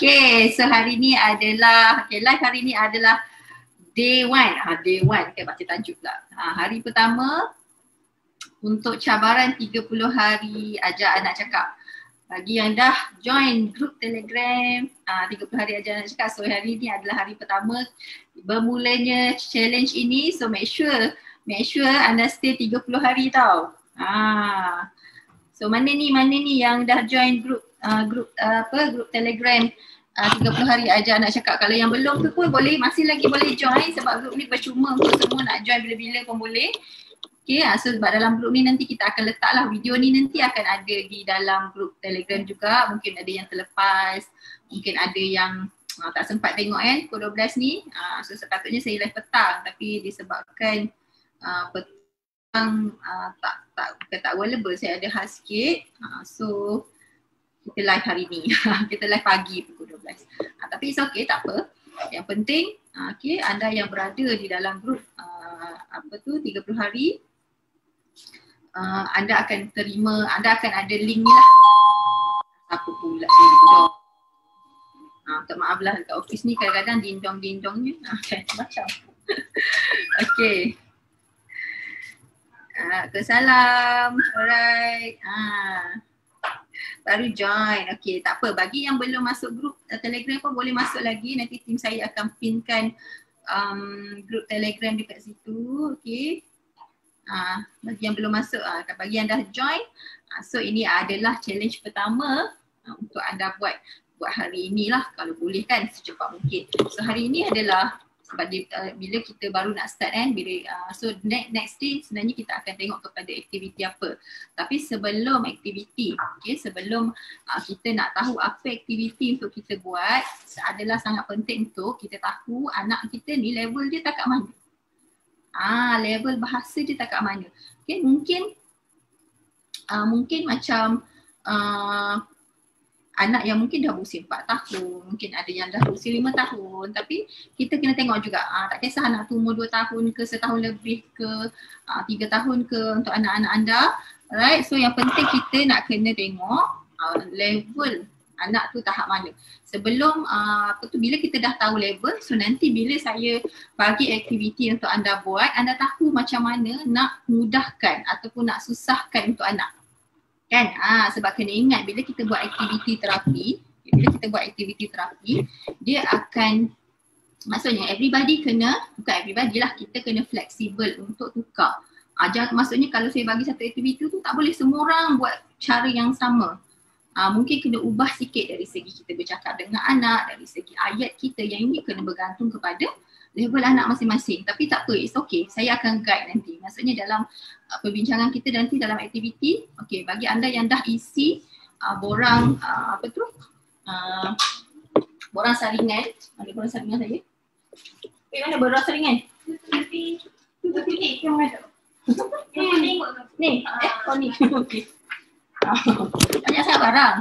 Okay, so hari ni adalah, live hari ni adalah day 1. Day 1, baca tajuk pula. Hari pertama untuk cabaran 30 hari ajar anak cakap. Bagi yang dah join group Telegram 30 hari ajar anak cakap, so hari ni adalah hari pertama bermulanya challenge ini. So make sure anda stay 30 hari tau. So mana ni yang dah join group group Telegram 30 hari ajar anak cakap. Kalau yang belum tu pun masih lagi boleh join sebab group ni percuma untuk semua, nak join bila-bila pun boleh. Okay, so sebab dalam group ni nanti kita akan letaklah video ni, nanti akan ada di dalam group Telegram juga. Mungkin ada yang terlepas, mungkin ada yang tak sempat tengok kan pukul 12 ni. So sepatutnya saya live petang, tapi disebabkan petang tak available, saya ada hal sikit. So kita live hari ni. Kita live pagi pukul 12. Tapi it's okay, tak apa. Yang penting okay, anda yang berada di dalam group 30 hari, anda akan ada link ni lah. Apa pula dindong. Minta maaf lah, dekat office ni kadang-kadang dindong-dindongnya macam. Okay. Salam. Alright. Baru join. Okay, tak apa. Bagi yang belum masuk grup Telegram pun boleh masuk lagi. Nanti tim saya akan pinkan grup Telegram dekat situ. Okay. Bagi yang belum masuk, bagi yang dah join, so ini adalah challenge pertama untuk anda buat hari inilah, kalau boleh kan secepat mungkin. So hari ini adalah sebab bila kita baru nak start kan, so next day sebenarnya kita akan tengok kepada aktiviti apa. Tapi sebelum aktiviti, okay, sebelum kita nak tahu apa aktiviti untuk kita buat, adalah sangat penting untuk kita tahu anak kita ni level dia tak kat mana. Level bahasa dia tak kat mana. Okay, mungkin macam anak yang mungkin dah berusia 4 tahun, mungkin ada yang dah berusia 5 tahun, tapi kita kena tengok juga, tak kisah anak tu umur 2 tahun ke, setahun lebih ke, 3 tahun ke, untuk anak-anak anda. Alright, so yang penting kita nak kena tengok level anak tu tahap mana. Sebelum bila kita dah tahu level, so nanti bila saya bagi aktiviti untuk anda buat, anda tahu macam mana nak mudahkan ataupun nak susahkan untuk anak. Kan? Sebab kena ingat bila kita buat aktiviti terapi, dia akan, maksudnya everybody bukan everybody lah, kita kena fleksibel untuk tukar. Maksudnya kalau saya bagi satu aktiviti tu, tak boleh semua orang buat cara yang sama. Mungkin kena ubah sikit dari segi kita bercakap dengan anak, dari segi ayat kita, yang ini kena bergantung kepada level anak masing-masing. Tapi tak apa, it's okay. Saya akan guide nanti. Maksudnya dalam perbincangan kita nanti dalam aktiviti, okay, bagi anda yang dah isi borang borang saringan. Ada borang saringan saya? Mana borang saringan? Ni, yang mana? Ni, ni. Okay. Banyak sangat barang.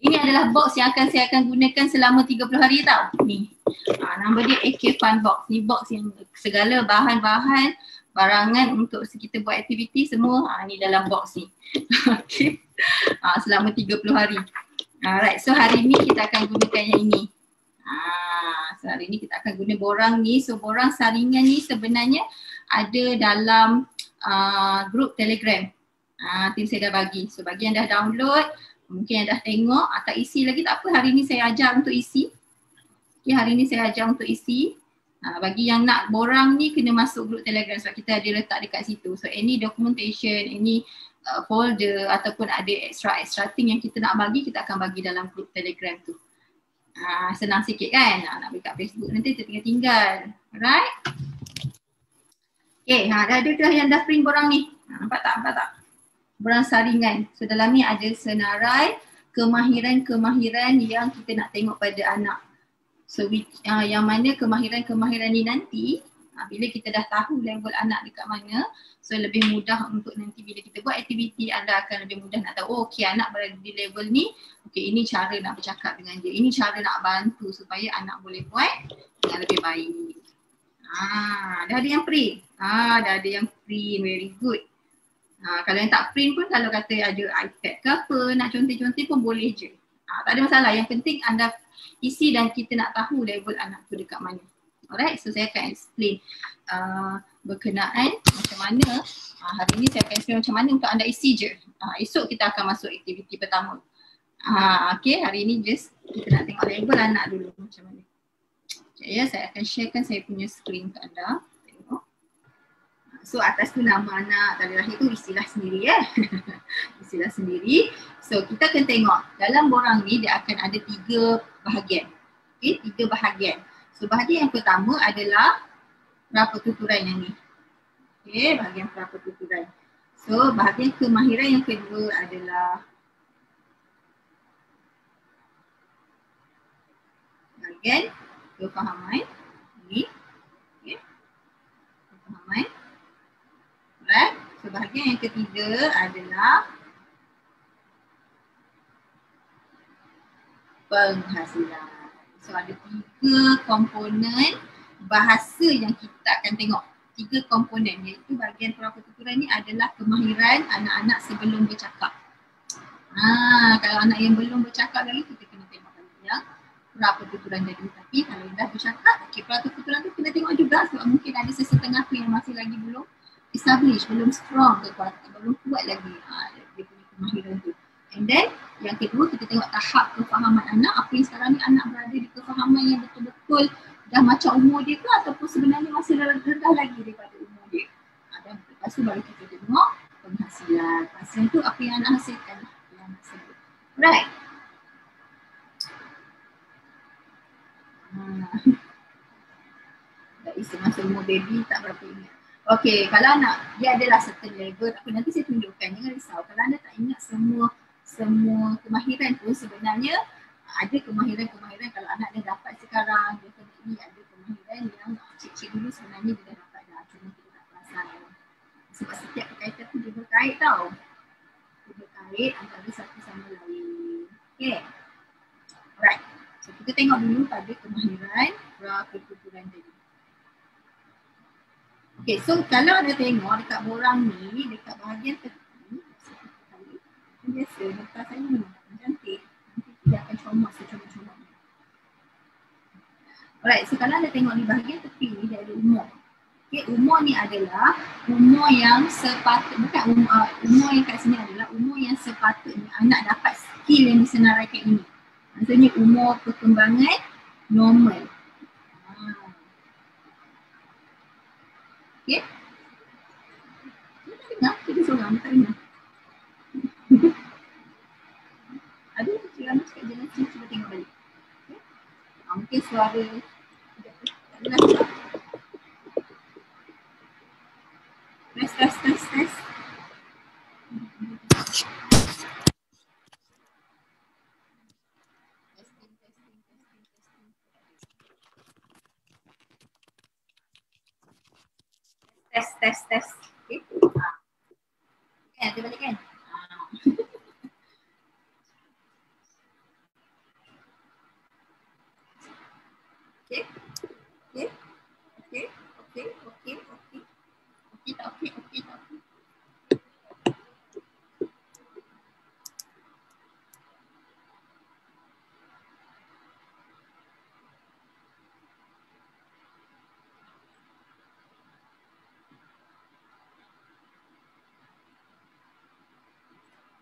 Ini adalah box yang saya akan gunakan selama 30 hari tau. Ni. Nama dia AK Fun Box. Ni box yang segala bahan-bahan barangan untuk kita buat aktiviti semua ni dalam box ni. Okay. Selama 30 hari. Alright, so hari ni kita akan gunakan yang ini. So hari ni kita akan guna borang ni. So borang saringan ni sebenarnya ada dalam grup Telegram. Tim saya dah bagi. So bagi yang dah download, mungkin yang dah tengok, tak isi lagi tak apa, hari ni saya ajar untuk isi. Okay, hari ni saya ajar untuk isi. Bagi yang nak borang ni kena masuk grup Telegram sebab kita ada letak dekat situ. So any documentation, any folder ataupun ada extra thing yang kita nak bagi, kita akan bagi dalam grup Telegram tu. Senang sikit kan, nak bagi kat Facebook nanti tertinggal-tinggal. Alright. Okay, dah ada ke yang dah print borang ni? Nampak tak? Borang saringan. So dalam ni ada senarai kemahiran-kemahiran yang kita nak tengok pada anak. So yang mana kemahiran-kemahiran ni nanti bila kita dah tahu level anak dekat mana, so lebih mudah untuk nanti bila kita buat aktiviti, anda akan lebih mudah nak tahu, okay, anak berada di level ni, okay, ini cara nak bercakap dengan dia, ini cara nak bantu supaya anak boleh buat yang lebih baik. Dah ada yang print. Dah ada yang print, very good. Kalau yang tak print pun, kalau kata ada iPad ke apa, nak contoh-contoh pun boleh je. Tak ada masalah, yang penting anda isi dan kita nak tahu label anak tu dekat mana. Alright, so saya akan explain berkenaan macam mana hari ni saya akan explain macam mana untuk anda isi je. Esok kita akan masuk aktiviti pertama. Okay, hari ni just kita nak tengok label anak dulu macam mana. Okay, ya, saya akan sharekan saya punya screen untuk anda. Tengok. So atas tu nama anak, tanda lahir tu istilah sendiri ya. Istilah sendiri. So kita akan tengok dalam borang ni dia akan ada 3 bahagian. Okay, 3 bahagian. So bahagian yang pertama adalah prapertuturan yang ni. Okay, bahagian prapertuturan. So bahagian kemahiran yang kedua adalah bahagian kefahaman. Ni. Okay. Kefahaman. Alright. So bahagian yang ketiga adalah penghasilan. So ada 3 komponen bahasa yang kita akan tengok. 3 komponen iaitu bahagian prapertuturan ni adalah kemahiran anak-anak sebelum bercakap. Kalau anak yang belum bercakap lagi kita kena tengok yang prapertuturan tadi. Tapi kalau dah bercakap, okay, prapertuturan tu kena tengok juga sebab mungkin ada sesetengah tu yang masih lagi belum establish, belum strong kekuatan, belum kuat lagi dia punya kemahiran tu. And then yang kedua kita tengok tahap kefahaman anak, apa yang sekarang ni anak berada di kefahaman yang betul-betul dah macam umur dia ke ataupun sebenarnya masih rendah lagi daripada umur dia. Dan lepas tu baru kita tengok penghasilan. Penghasilan tu apa yang anak hasilkan, apa yang anak sebut. Right. Dari semasa umur baby tak berapa ingat. Okay, kalau anak dia adalah certain level, nanti saya tunjukkan, jangan risau. Kalau anda tak ingat semua kemahiran tu, sebenarnya ada kemahiran kalau anak dah dapat sekarang, definitely ada kemahiran yang cik-cik dulu sebenarnya dia dah dapat dah, cuma kita tak perasan. Sebab setiap perkaitan tu dia berkait tau. Dia berkait antara satu sama lain. Okay. Alright. So kita tengok dulu pada kemahiran prapertuturan tadi. Okay, so kalau anda tengok dekat borang ni, dekat bahagian tepi, biasa nota saya ni cantik. Nanti dia akan comot secomot-comot. Alright, so kalau anda tengok di bahagian tepi ni dia ada umur. Okay, umur ni adalah umur yang sepatutnya, bukan umur yang kat sini adalah umur yang sepatutnya anak dapat skill yang disenaraikan ini. Maksudnya umur perkembangan normal. Okay. Kita dengar, kita seorang, tak dengar. Ada cikgu cakap jalan sini, cuba tengok balik. Okay. Mungkin suara tak adalah sebab. Test. Test. Okay. Kan, ada balik kan? Okay.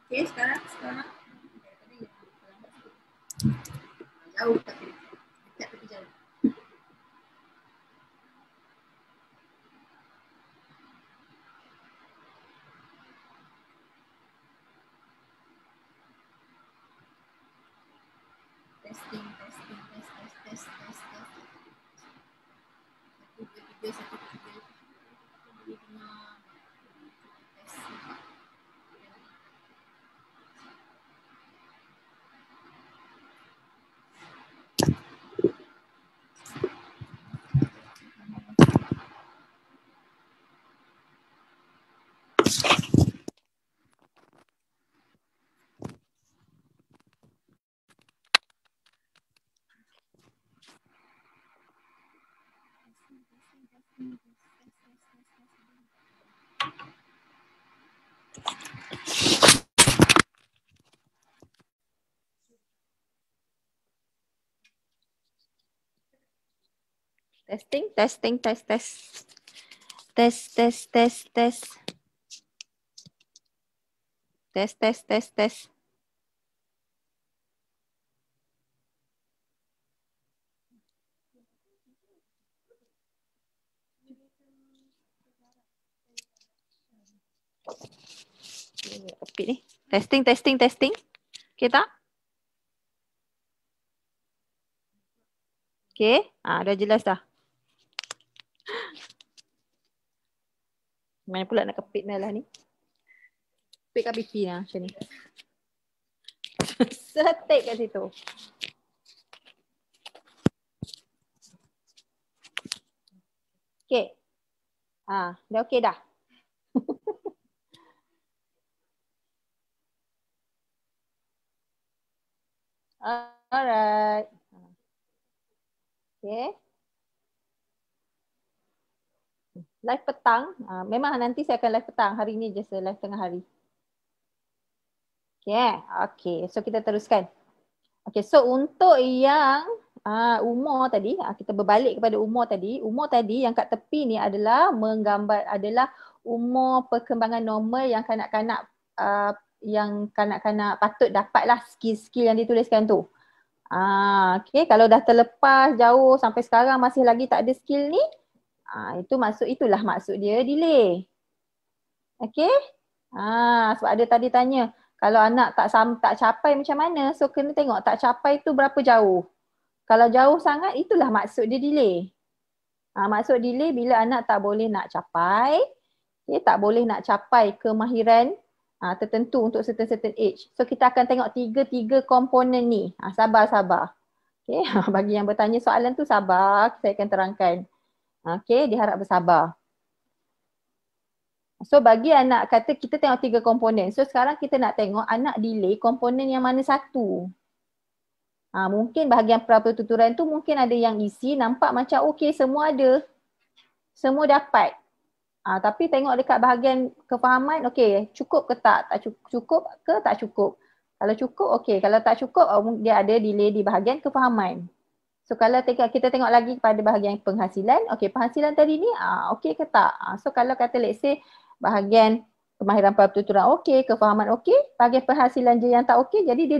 Okay, sekarang jauh tapi dekat tapi jauh. Testing. 1, 2, 3. Testing, testing, test, test. Test, test, test, test. Test, test, test, test. Topik ni. Testing, testing, testing. Okay tak? Okay. Dah jelas dah. Mana pula nak kepit lah ni. Kepit kat pipi lah macam ni. Setek kat situ. Okay. Dah okay dah. Alright. Okay. Live petang. Memang nanti saya akan live petang. Hari ni je saya live tengah hari. Okay. Okay. So kita teruskan. Okay. So untuk yang umur tadi, kita berbalik kepada umur tadi. Umur tadi yang kat tepi ni adalah menggambar, adalah umur perkembangan normal yang kanak-kanak patut dapatlah skill-skill yang dituliskan tu. Okay. Kalau dah terlepas jauh sampai sekarang masih lagi tak ada skill ni, itulah maksud dia delay. Okay. Sebab ada tadi tanya, kalau anak tak capai macam mana? So kena tengok tak capai tu berapa jauh. Kalau jauh sangat, itulah maksud dia delay. Maksud delay bila anak tak boleh nak capai, tak boleh nak capai kemahiran tertentu untuk certain age. So kita akan tengok tiga komponen ni. Sabar. Okay. Bagi yang bertanya soalan tu sabar, saya akan terangkan. Okay, diharap bersabar. So bagi anak, kata kita tengok 3 komponen. So sekarang kita nak tengok anak delay komponen yang mana satu. Mungkin bahagian pra-pertuturan tu mungkin ada yang isi, nampak macam okey semua ada. Semua dapat. Tapi tengok dekat bahagian kefahaman, okey cukup ke tak? Tak cukup ke tak cukup? Kalau cukup okey, kalau tak cukup dia ada delay di bahagian kefahaman. So kalau kita tengok lagi pada bahagian penghasilan, okey penghasilan tadi ni okey ke tak? So kalau kata let's say bahagian kemahiran pra-pertuturan okey, kefahaman okey, bahagian penghasilan je yang tak okey, jadi dia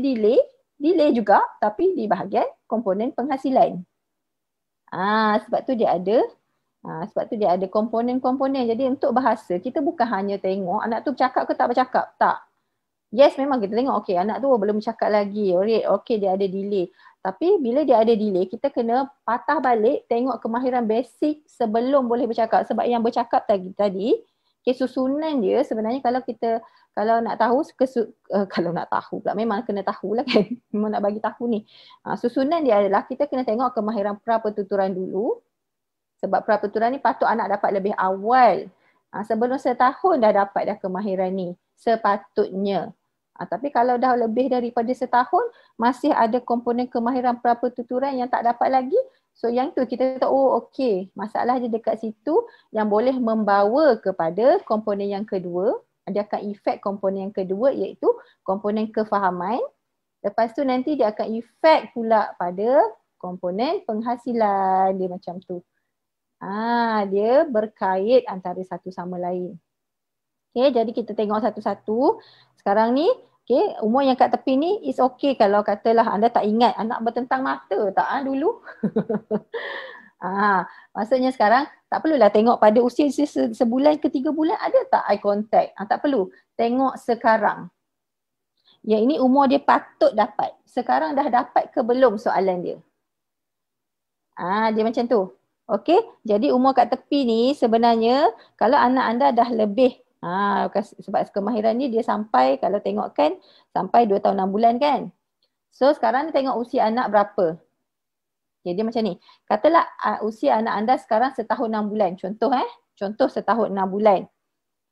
delay juga tapi di bahagian komponen penghasilan. Sebab tu dia ada komponen-komponen. Jadi untuk bahasa kita bukan hanya tengok anak tu bercakap ke tak bercakap, tak. Yes, memang kita tengok okey anak tu belum bercakap lagi, okey dia ada delay. Tapi bila dia ada delay, kita kena patah balik tengok kemahiran basic sebelum boleh bercakap. Sebab yang bercakap tadi susunan dia sebenarnya kalau nak tahu pula memang kena tahulah kan. Memang nak bagi tahu ni. Susunan dia adalah kita kena tengok kemahiran pra-pertuturan dulu. Sebab pra-pertuturan ni patut anak dapat lebih awal. Sebelum setahun dah dapat dah kemahiran ni. Sepatutnya. Tapi kalau dah lebih daripada setahun, masih ada komponen kemahiran pra-pertuturan yang tak dapat lagi. So yang tu kita tahu okey, masalah dia dekat situ yang boleh membawa kepada komponen yang kedua. Dia akan efek komponen yang kedua iaitu komponen kefahaman. Lepas tu nanti dia akan efek pula pada komponen penghasilan dia macam tu. Dia berkait antara satu sama lain. Okay, jadi kita tengok satu-satu. Sekarang ni, okay, umur yang kat tepi ni is okay kalau katalah anda tak ingat anak bertentang mata tak dulu. Maksudnya sekarang tak perlulah tengok pada usia sebulan ke 3 bulan ada tak eye contact. Tak perlu. Tengok sekarang. Yang ini umur dia patut dapat. Sekarang dah dapat ke belum soalan dia. Dia macam tu. Okay, jadi umur kat tepi ni sebenarnya kalau anak anda dah lebih sebab kemahiran ni dia sampai, kalau tengok kan sampai 2 tahun 6 bulan kan. So sekarang ni tengok usia anak berapa. Okay, dia macam ni. Katalah usia anak anda sekarang setahun 6 bulan. Contoh setahun 6 bulan.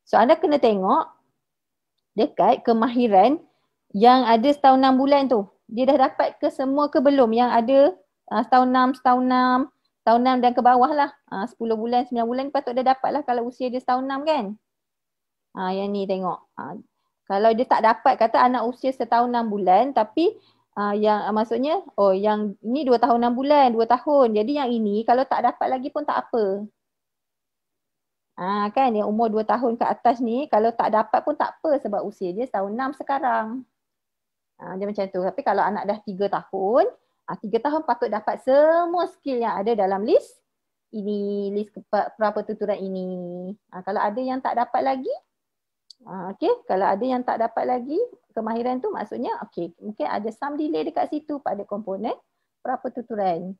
So anda kena tengok dekat kemahiran yang ada setahun 6 bulan tu. Dia dah dapat ke semua ke belum yang ada setahun 6 dan ke bawah lah. 10 bulan, 9 bulan patut dah dapat lah kalau usia dia setahun 6 kan. Yang ni tengok. Kalau dia tak dapat, kata anak usia setahun 6 bulan tapi Yang maksudnya, oh yang ni 2 tahun 6 bulan, 2 tahun. Jadi yang ini kalau tak dapat lagi pun tak apa. Kan yang umur 2 tahun ke atas ni kalau tak dapat pun tak apa sebab usia dia tahun 6 sekarang. Dia macam tu. Tapi kalau anak dah 3 tahun, 3 tahun patut dapat semua skill yang ada dalam list ini, list pra-pertuturan ini. Kalau ada yang tak dapat lagi, okey, kalau ada yang tak dapat lagi kemahiran tu maksudnya okey, mungkin ada some delay dekat situ pada komponen pra-pertuturan.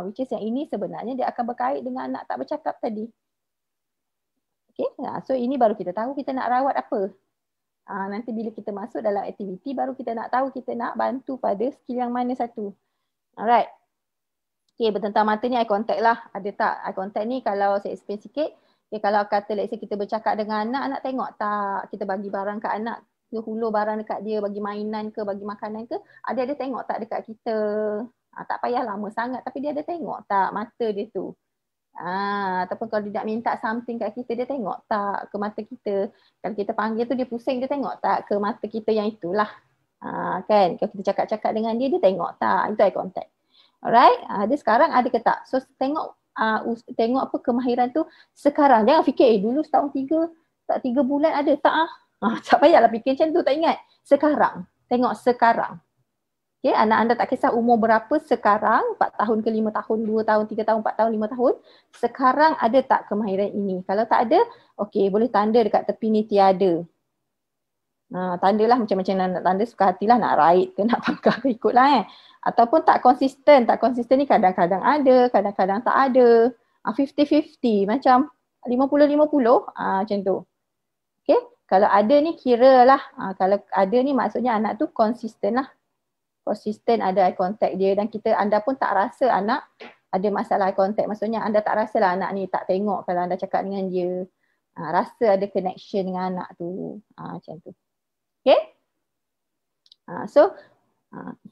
Which is yang ini sebenarnya dia akan berkait dengan anak tak bercakap tadi. Okey, so ini baru kita tahu kita nak rawat apa. Nanti bila kita masuk dalam aktiviti baru kita nak tahu kita nak bantu pada skill yang mana satu. Alright. Okay, bertentang mata ni eye contact lah. Ada tak eye contact ni kalau saya explain sikit. Okay, kalau kata let's say kita bercakap dengan anak, anak tengok tak kita bagi barang kat anak, kita hulur barang dekat dia, bagi mainan ke, bagi makanan ke, ada tengok tak dekat kita. Tak payah lama sangat tapi dia ada tengok tak mata dia tu. Ataupun kalau dia nak minta something kat kita, dia tengok tak ke mata kita. Kalau kita panggil tu dia pusing, dia tengok tak ke mata kita yang itulah. Kan, kalau kita cakap-cakap dengan dia, dia tengok tak. Itu eye contact. Alright, dia sekarang ada ke tak? So tengok tengok apa kemahiran tu sekarang. Jangan fikir dulu setahun 3 bulan ada. Tak tak payahlah fikir macam tu, tak ingat. Sekarang, tengok sekarang. Okay, anak anda tak kisah umur berapa sekarang, 4 tahun ke 5 tahun, 2 tahun, 3 tahun, 4 tahun, 5 tahun. Sekarang ada tak kemahiran ini? Kalau tak ada, okey, boleh tanda dekat tepi ni tiada. Tandalah macam-macam nak tanda, suka hatilah nak raid ke nak pangkah ke ikutlah Ataupun tak konsisten. Tak konsisten ni kadang-kadang ada, kadang-kadang tak ada. 50-50 macam 50-50 macam tu. Okay, kalau ada ni kira lah. Kalau ada ni maksudnya anak tu konsisten lah. Konsisten ada eye contact dia dan anda pun tak rasa anak ada masalah eye contact. Maksudnya anda tak rasalah anak ni tak tengok kalau anda cakap dengan dia. Rasa ada connection dengan anak tu. Macam tu. Okay? So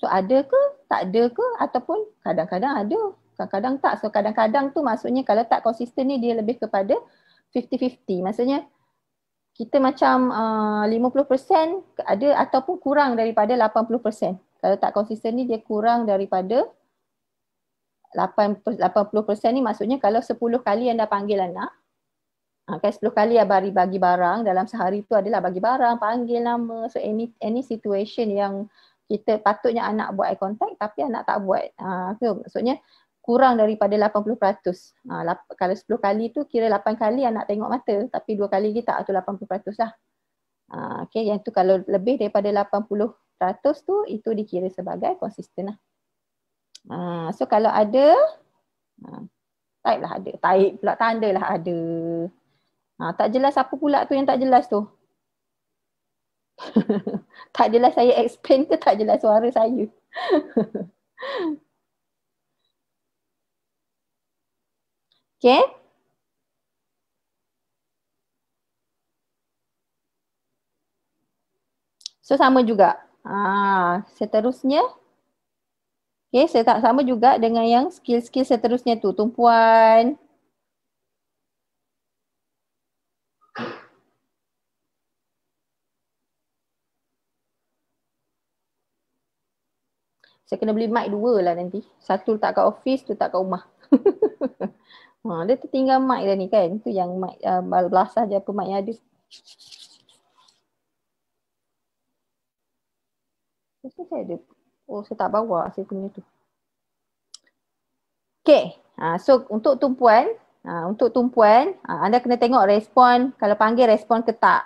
ada ke? Tak ada ke? Ataupun kadang-kadang ada. Kadang-kadang tak. So kadang-kadang tu maksudnya kalau tak konsisten ni dia lebih kepada 50-50. Maksudnya kita macam 50% ada ataupun kurang daripada 80%. Kalau tak konsisten ni dia kurang daripada 80% ni maksudnya kalau 10 kali anda panggil anak, kan 10 kali bagi barang dalam sehari tu adalah bagi barang, panggil nama. So any situation yang kita patutnya anak buat eye contact tapi anak tak buat. So, maksudnya kurang daripada 80%. Kalau 10 kali tu kira 8 kali anak tengok mata tapi 2 kali lagi tak, tu 80% lah. Okay, yang tu kalau lebih daripada 80% tu itu dikira sebagai konsisten lah. So kalau ada, type lah ada. Type pula tanda lah ada. Tak jelas apa pula tu yang tak jelas tu? Tak jelas saya explain ke tak jelas suara saya? Okay. So sama juga. Seterusnya. Okay, sama juga dengan yang skill-skill seterusnya tu. Tumpuan. Saya kena beli mic 2 lah nanti. Satu letak kat office, tu letak kat rumah. Dia tertinggal mic dah ni kan. Tu yang mic belasah je apa mic yang ada. Saya ada. Saya tak bawa saya punya tu. Okay. So untuk tumpuan, anda kena tengok respon. Kalau panggil respon ke tak.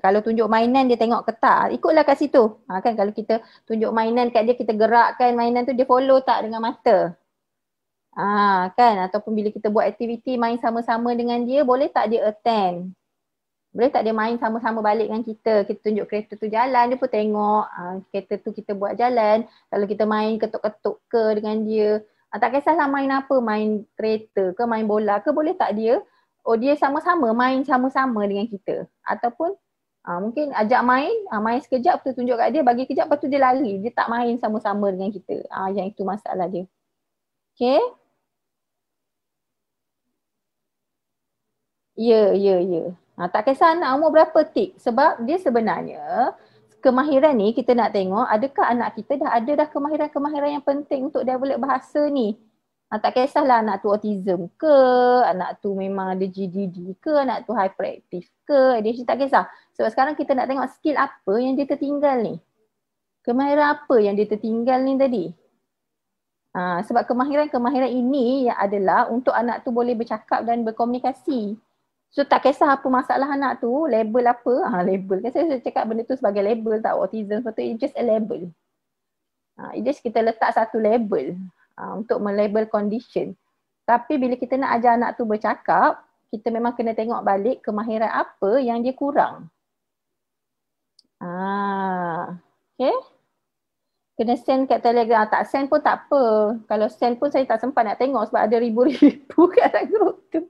Kalau tunjuk mainan dia tengok ke tak. Ikutlah kat situ. Kan kalau kita tunjuk mainan kat dia, kita gerakkan mainan tu, dia follow tak dengan mata. Kan, ataupun bila kita buat aktiviti main sama-sama dengan dia, boleh tak dia attend? Boleh tak dia main sama-sama balik dengan kita? Kita tunjuk kereta tu jalan, dia pun tengok kereta tu kita buat jalan. Kalau kita main ketuk-ketuk ke dengan dia, tak kisahlah main apa, main kereta ke, main bola ke, boleh tak dia dia sama-sama main sama-sama dengan kita? Ataupun mungkin ajak main sekejap tu tunjuk kat dia, bagi kejap lepas tu dia lari, dia tak main sama-sama dengan kita. Yang itu masalah dia. Okay. Ya. Tak kisah anak umur berapa tik. Sebab dia sebenarnya kemahiran ni kita nak tengok adakah anak kita dah ada kemahiran-kemahiran yang penting untuk develop bahasa ni. Tak kisahlah anak tu autism ke, anak tu memang ada GDD ke, anak tu hyperactive ke, ADHD, tak kisah. Sebab sekarang kita nak tengok skill apa yang dia tertinggal ni. Kemahiran apa yang dia tertinggal ni tadi. Sebab kemahiran-kemahiran ini yang adalah untuk anak tu boleh bercakap dan berkomunikasi. So tak kisah apa masalah anak tu, label apa, label kan saya cakap benda tu sebagai label tak, autism sebab tu it's just a label. It's just kita letak satu label untuk melabel condition. Tapi bila kita nak ajar anak tu bercakap, kita memang kena tengok balik kemahiran apa yang dia kurang. Okay. Kena send kat Telegram. Tak send pun tak apa. Kalau send pun saya tak sempat nak tengok sebab ada ribu-ribu kat dalam grup tu.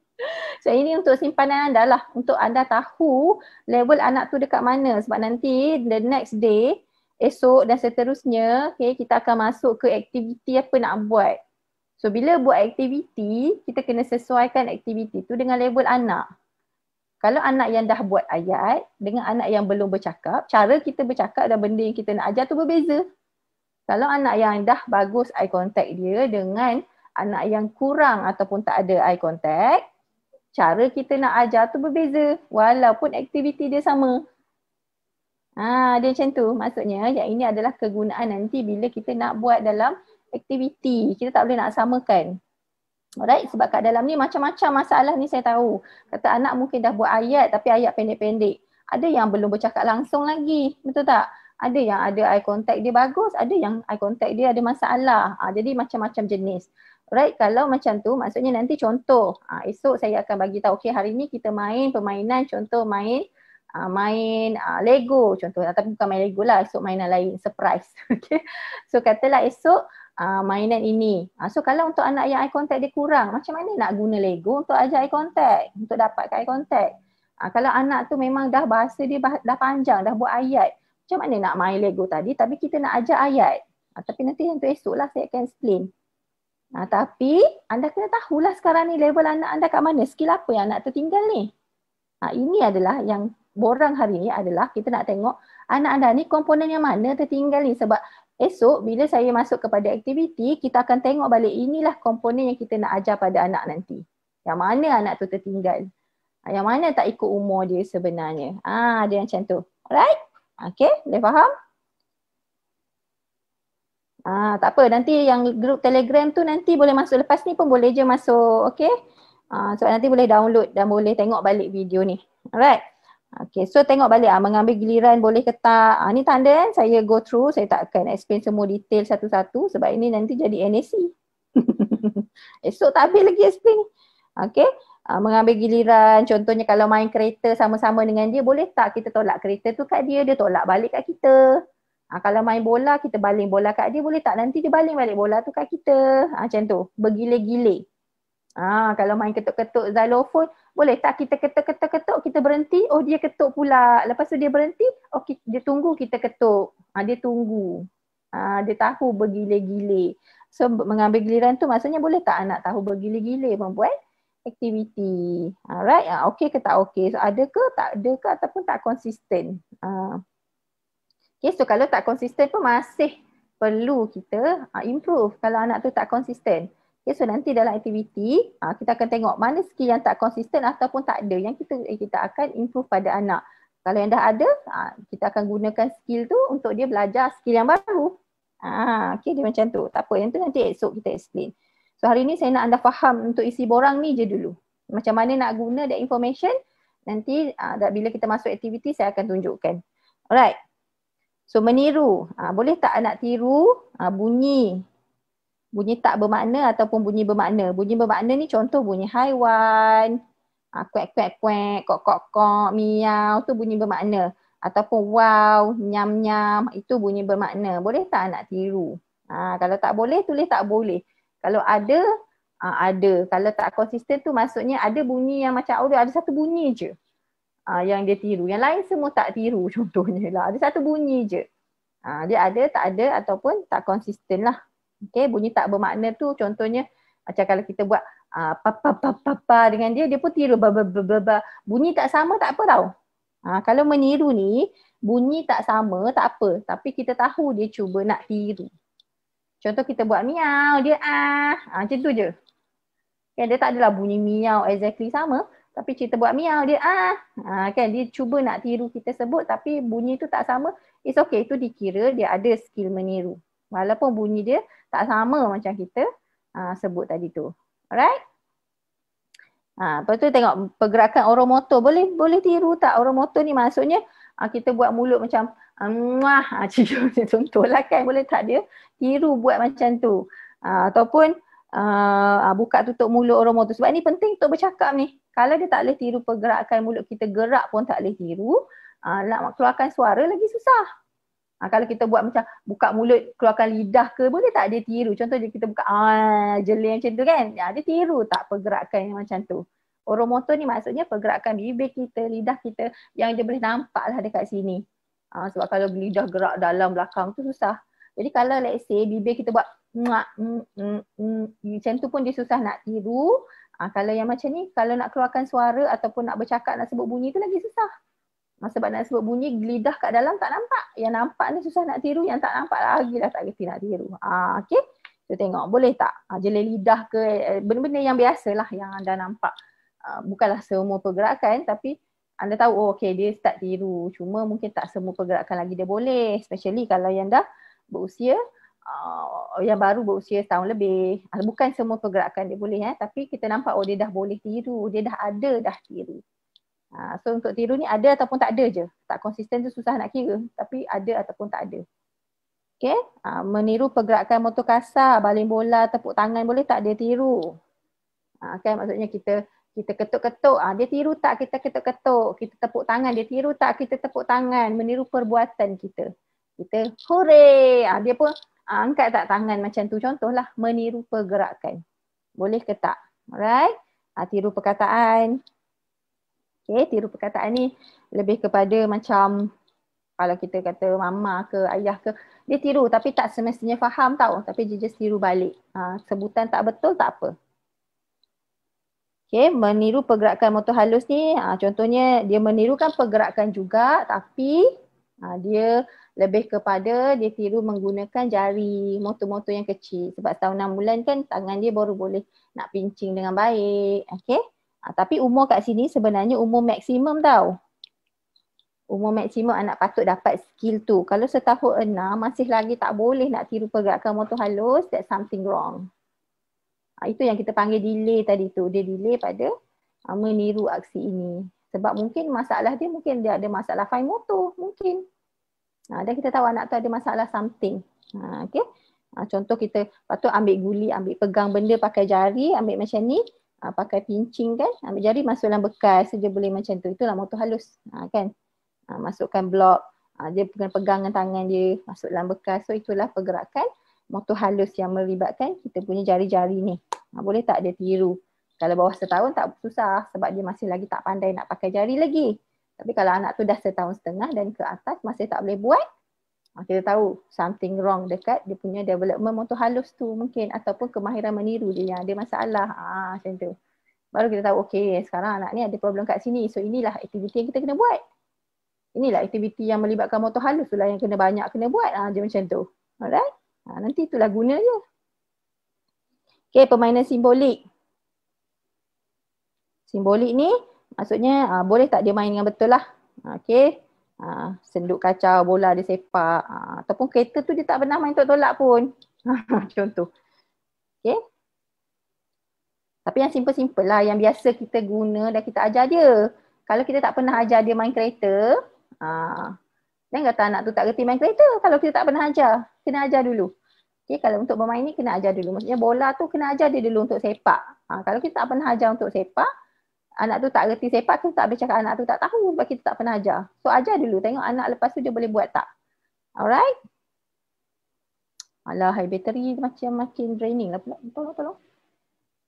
So ini untuk simpanan anda lah. Untuk anda tahu level anak tu dekat mana. Sebab nanti the next day, esok dan seterusnya, okay, kita akan masuk ke aktiviti apa nak buat. So bila buat aktiviti, kita kena sesuaikan aktiviti tu dengan level anak. Kalau anak yang dah buat ayat dengan anak yang belum bercakap, cara kita bercakap dan benda yang kita nak ajar tu berbeza. Kalau anak yang dah bagus eye contact dia dengan anak yang kurang ataupun tak ada eye contact, cara kita nak ajar tu berbeza walaupun aktiviti dia sama. Dia macam tu. Maksudnya yang ini adalah kegunaan nanti bila kita nak buat dalam aktiviti. Kita tak boleh nak samakan. Alright, sebab kat dalam ni macam-macam masalah ni saya tahu. Kata anak mungkin dah buat ayat tapi ayat pendek-pendek. Ada yang belum bercakap langsung lagi. Betul tak? Ada yang ada eye contact dia bagus, ada yang eye contact dia ada masalah. Jadi macam-macam jenis. Alright, kalau macam tu maksudnya nanti contoh. Esok saya akan bagi tahu, okay, hari ni kita main permainan, contoh main Lego contoh, tapi bukan main Lego lah, esok mainan lain, surprise. Okay. So katalah esok mainan ini. So kalau untuk anak yang eye contact dia kurang, macam mana nak guna Lego untuk ajar eye contact, untuk dapatkan eye contact. Kalau anak tu memang dah bahasa dia dah panjang, dah buat ayat, macam mana nak main Lego tadi tapi kita nak ajar ayat. Tapi nanti yang tu esok lah saya akan explain. Tapi anda kena tahulah sekarang ni level anak anda kat mana, skill apa yang anak tertinggal ni. Ini adalah yang borang hari ni adalah kita nak tengok anak anda ni komponen yang mana tertinggal ni. Sebab esok bila saya masuk kepada aktiviti, kita akan tengok balik inilah komponen yang kita nak ajar pada anak nanti. Yang mana anak tu tertinggal. Yang mana tak ikut umur dia sebenarnya. Dia macam tu. Alright? Okay, boleh faham? Tak apa, nanti yang grup Telegram tu nanti boleh masuk lepas ni pun boleh je masuk. Okay? Sebab nanti boleh download dan boleh tengok balik video ni. Alright? Okay, so tengok balik mengambil giliran boleh ke tak. Ni tanda kan saya go through, saya tak akan explain semua detail satu-satu sebab ini nanti jadi NAC. Esok tak habis lagi explain ni. Okay, mengambil giliran, contohnya kalau main kereta sama-sama dengan dia, boleh tak kita tolak kereta tu kat dia, dia tolak balik kat kita. Kalau main bola, kita baling bola kat dia, boleh tak nanti dia baling balik bola tu kat kita. Macam tu, bergile-gile. Kalau main ketuk-ketuk xylophone, boleh tak kita ketuk-ketuk, kita berhenti, oh dia ketuk pula. Lepas tu dia berhenti, okay, dia tunggu kita ketuk. Dia tunggu. Dia tahu bergile-gile. So mengambil giliran tu maksudnya boleh tak anak tahu bergile-gile membuat aktiviti. Alright, okey ke tak okey. So ada ke tak ada ke ataupun tak konsisten. Okay, so kalau tak konsisten pun masih perlu kita improve kalau anak tu tak konsisten. Okay, so nanti dalam aktiviti kita akan tengok mana skill yang tak konsisten ataupun tak ada yang kita akan improve pada anak. Kalau yang dah ada, kita akan gunakan skill tu untuk dia belajar skill yang baru. Okay, dia macam tu. Tak apa, yang tu nanti esok kita explain. So hari ni saya nak anda faham untuk isi borang ni je dulu. Macam mana nak guna that information, nanti bila kita masuk aktiviti saya akan tunjukkan. Alright. So meniru, boleh tak anak tiru bunyi tak bermakna ataupun bunyi bermakna. Bunyi bermakna ni contoh bunyi haiwan, kuek kuek kuek, kok kok kok, miau tu bunyi bermakna. Ataupun wow, nyam nyam, itu bunyi bermakna. Boleh tak anak tiru? Kalau tak boleh, tulis tak boleh. Kalau ada, ada. Kalau tak konsisten tu maksudnya ada bunyi yang macam ada satu bunyi je yang dia tiru. Yang lain semua tak tiru contohnya lah. Ada satu bunyi je. Dia ada, tak ada ataupun tak konsisten lah. Okay, bunyi tak bermakna tu contohnya macam kalau kita buat papa dengan dia pun tiru. Bunyi tak sama tak apa tau. Kalau meniru ni, bunyi tak sama, tak apa. Tapi kita tahu dia cuba nak tiru. Contoh kita buat miau, dia macam tu je. Kan dia tak adalah bunyi miau exactly sama. Tapi kita buat miau, dia kan dia cuba nak tiru kita sebut tapi bunyi tu tak sama. It's okay, itu dikira dia ada skill meniru. Walaupun bunyi dia tak sama macam kita sebut tadi tu. Alright? Lepas tu tengok pergerakan oromotor. Boleh tiru tak? Oromotor ni maksudnya kita buat mulut macam contohlah kan, boleh tak dia tiru buat macam tu. Ataupun buka tutup mulut oromotor. Sebab ni penting untuk bercakap ni. Kalau dia tak boleh tiru pergerakan mulut kita, gerak pun tak boleh tiru, nak keluarkan suara lagi susah. Kalau kita buat macam buka mulut, keluarkan lidah ke, boleh tak dia tiru? Contoh dia kita buka jeleng macam tu kan, dia tiru tak pergerakan yang macam tu? Oromotor ni maksudnya pergerakan bibir kita, lidah kita yang dia boleh nampak lah dekat sini. Sebab kalau lidah gerak dalam belakang tu susah. Jadi kalau let's say bibir kita buat macam tu pun dia susah nak tiru. Kalau yang macam ni, kalau nak keluarkan suara ataupun nak bercakap, nak sebut bunyi tu lagi susah. Sebab nak sebut bunyi, lidah kat dalam tak nampak. Yang nampak ni susah nak tiru, yang tak nampak lagi lah tak kerti nak tiru. Okay, tu tengok boleh tak? Jelek lidah ke, benda-benda yang biasa lah yang anda nampak. Bukanlah semua pergerakan tapi anda tahu, okay dia start tiru. Cuma mungkin tak semua pergerakan lagi dia boleh. Especially kalau yang dah berusia, yang baru berusia setahun lebih. Bukan semua pergerakan dia boleh tapi kita nampak dia dah boleh tiru, dia dah ada dah tiru. So untuk tiru ni ada ataupun tak ada je. Tak konsisten tu susah nak kira, tapi ada ataupun tak ada. Okay, meniru pergerakan motor kasar, baling bola, tepuk tangan, boleh tak dia tiru? Kan maksudnya kita ketuk-ketuk, dia tiru tak kita ketuk-ketuk? Kita tepuk tangan, dia tiru tak kita tepuk tangan? Meniru perbuatan kita. Kita hooray, dia pun angkat tak tangan macam tu, contohlah meniru pergerakan. Boleh ke tak? Alright. Tiru perkataan. Okay, tiru perkataan ni lebih kepada macam kalau kita kata mama ke ayah ke, dia tiru tapi tak semestinya faham tau, tapi dia just tiru balik. Sebutan tak betul tak apa. Okay, meniru pergerakan motor halus ni, contohnya dia menirukan pergerakan juga tapi dia lebih kepada dia tiru menggunakan jari motor-motor yang kecil. Sebab tahun 6 bulan kan tangan dia baru boleh nak pincing dengan baik. Okay. Tapi umur kat sini sebenarnya umur maksimum tau. Umur maksimum anak patut dapat skill tu. Kalau setahun 6 masih lagi tak boleh nak tiru pergerakan motor halus, that's something wrong. Itu yang kita panggil delay tadi tu. Dia delay pada meniru aksi ini. Sebab mungkin masalah dia, mungkin dia ada masalah fine motor. Mungkin. Dan kita tahu anak tu ada masalah something. Okay. Contoh kita patut ambil guli, ambil pegang benda pakai jari, ambil macam ni, pakai pincing kan, ambil jari masuk dalam bekas saja boleh macam tu. Itulah motor halus. Kan. Masukkan blok, dia pegang tangan dia masuk dalam bekas. So itulah pergerakan motor halus yang melibatkan kita punya jari-jari ni. Boleh tak dia tiru? Kalau bawah setahun tak susah sebab dia masih lagi tak pandai nak pakai jari lagi. Tapi kalau anak tu dah setahun setengah dan ke atas masih tak boleh buat, kita tahu something wrong dekat dia punya development motor halus tu mungkin, ataupun kemahiran meniru dia yang ada masalah. Macam tu. Baru kita tahu, okay sekarang anak ni ada problem kat sini. So inilah aktiviti yang kita kena buat. Inilah aktiviti yang melibatkan motor halus tu lah yang kena banyak kena buat. Dia macam tu. Alright? Nanti itulah guna je. Okay, permainan simbolik. Simbolik ni maksudnya boleh tak dia main dengan betul lah. Okay. Senduk kacau, bola dia sepak. Ataupun kereta tu dia tak pernah main tolak pun. Contoh. Okay. Tapi yang simple-simple lah. Yang biasa kita guna dan kita ajar dia. Kalau kita tak pernah ajar dia main kereta, jangan kata anak tu tak kerti main kereta. Kalau kita tak pernah ajar, kena ajar dulu. Okay, kalau untuk bermain ni kena ajar dulu. Maksudnya bola tu kena ajar dia dulu untuk sepak. Kalau kita tak pernah ajar untuk sepak, anak tu tak reti sepak, kita tak boleh cakap anak tu tak tahu sebab kita tak pernah ajar. So ajar dulu, tengok anak lepas tu dia boleh buat tak. Alright? Alah, high battery macam makin draining lah pula. Tolong.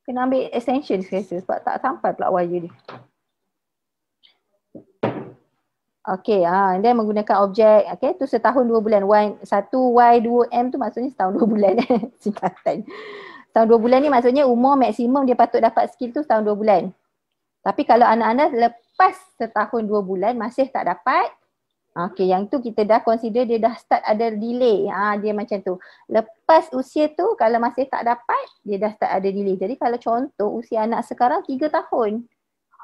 Kena ambil extension sekali sebab tak sampai pula wire dia. Okay, dia menggunakan objek. Okay, tu setahun 2 bulan. 1Y2M tu maksudnya setahun 2 bulan. Singkatan. Setahun 2 bulan ni maksudnya umur maksimum dia patut dapat skill tu setahun 2 bulan. Tapi kalau anak-anak lepas setahun 2 bulan masih tak dapat, Okay, yang tu kita dah consider dia dah start ada delay. Dia macam tu. Lepas usia tu kalau masih tak dapat, dia dah start ada delay. Jadi kalau contoh usia anak sekarang 3 tahun,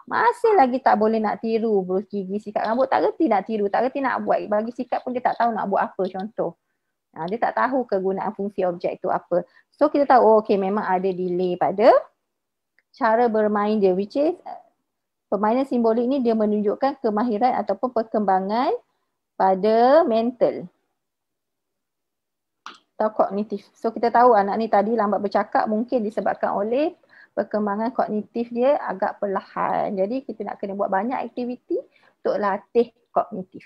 masih lagi tak boleh nak tiru berus gigi, sikat rambut, tak reti nak tiru, tak reti nak buat. Bagi sikat pun dia tak tahu nak buat apa contoh. Dia tak tahu kegunaan fungsi objek tu apa. So kita tahu, okay memang ada delay pada cara bermain dia, which is permainan simbolik ni dia menunjukkan kemahiran ataupun perkembangan pada mental atau kognitif. So kita tahu anak ni tadi lambat bercakap mungkin disebabkan oleh perkembangan kognitif dia agak perlahan. Jadi kita nak kena buat banyak aktiviti untuk latih kognitif.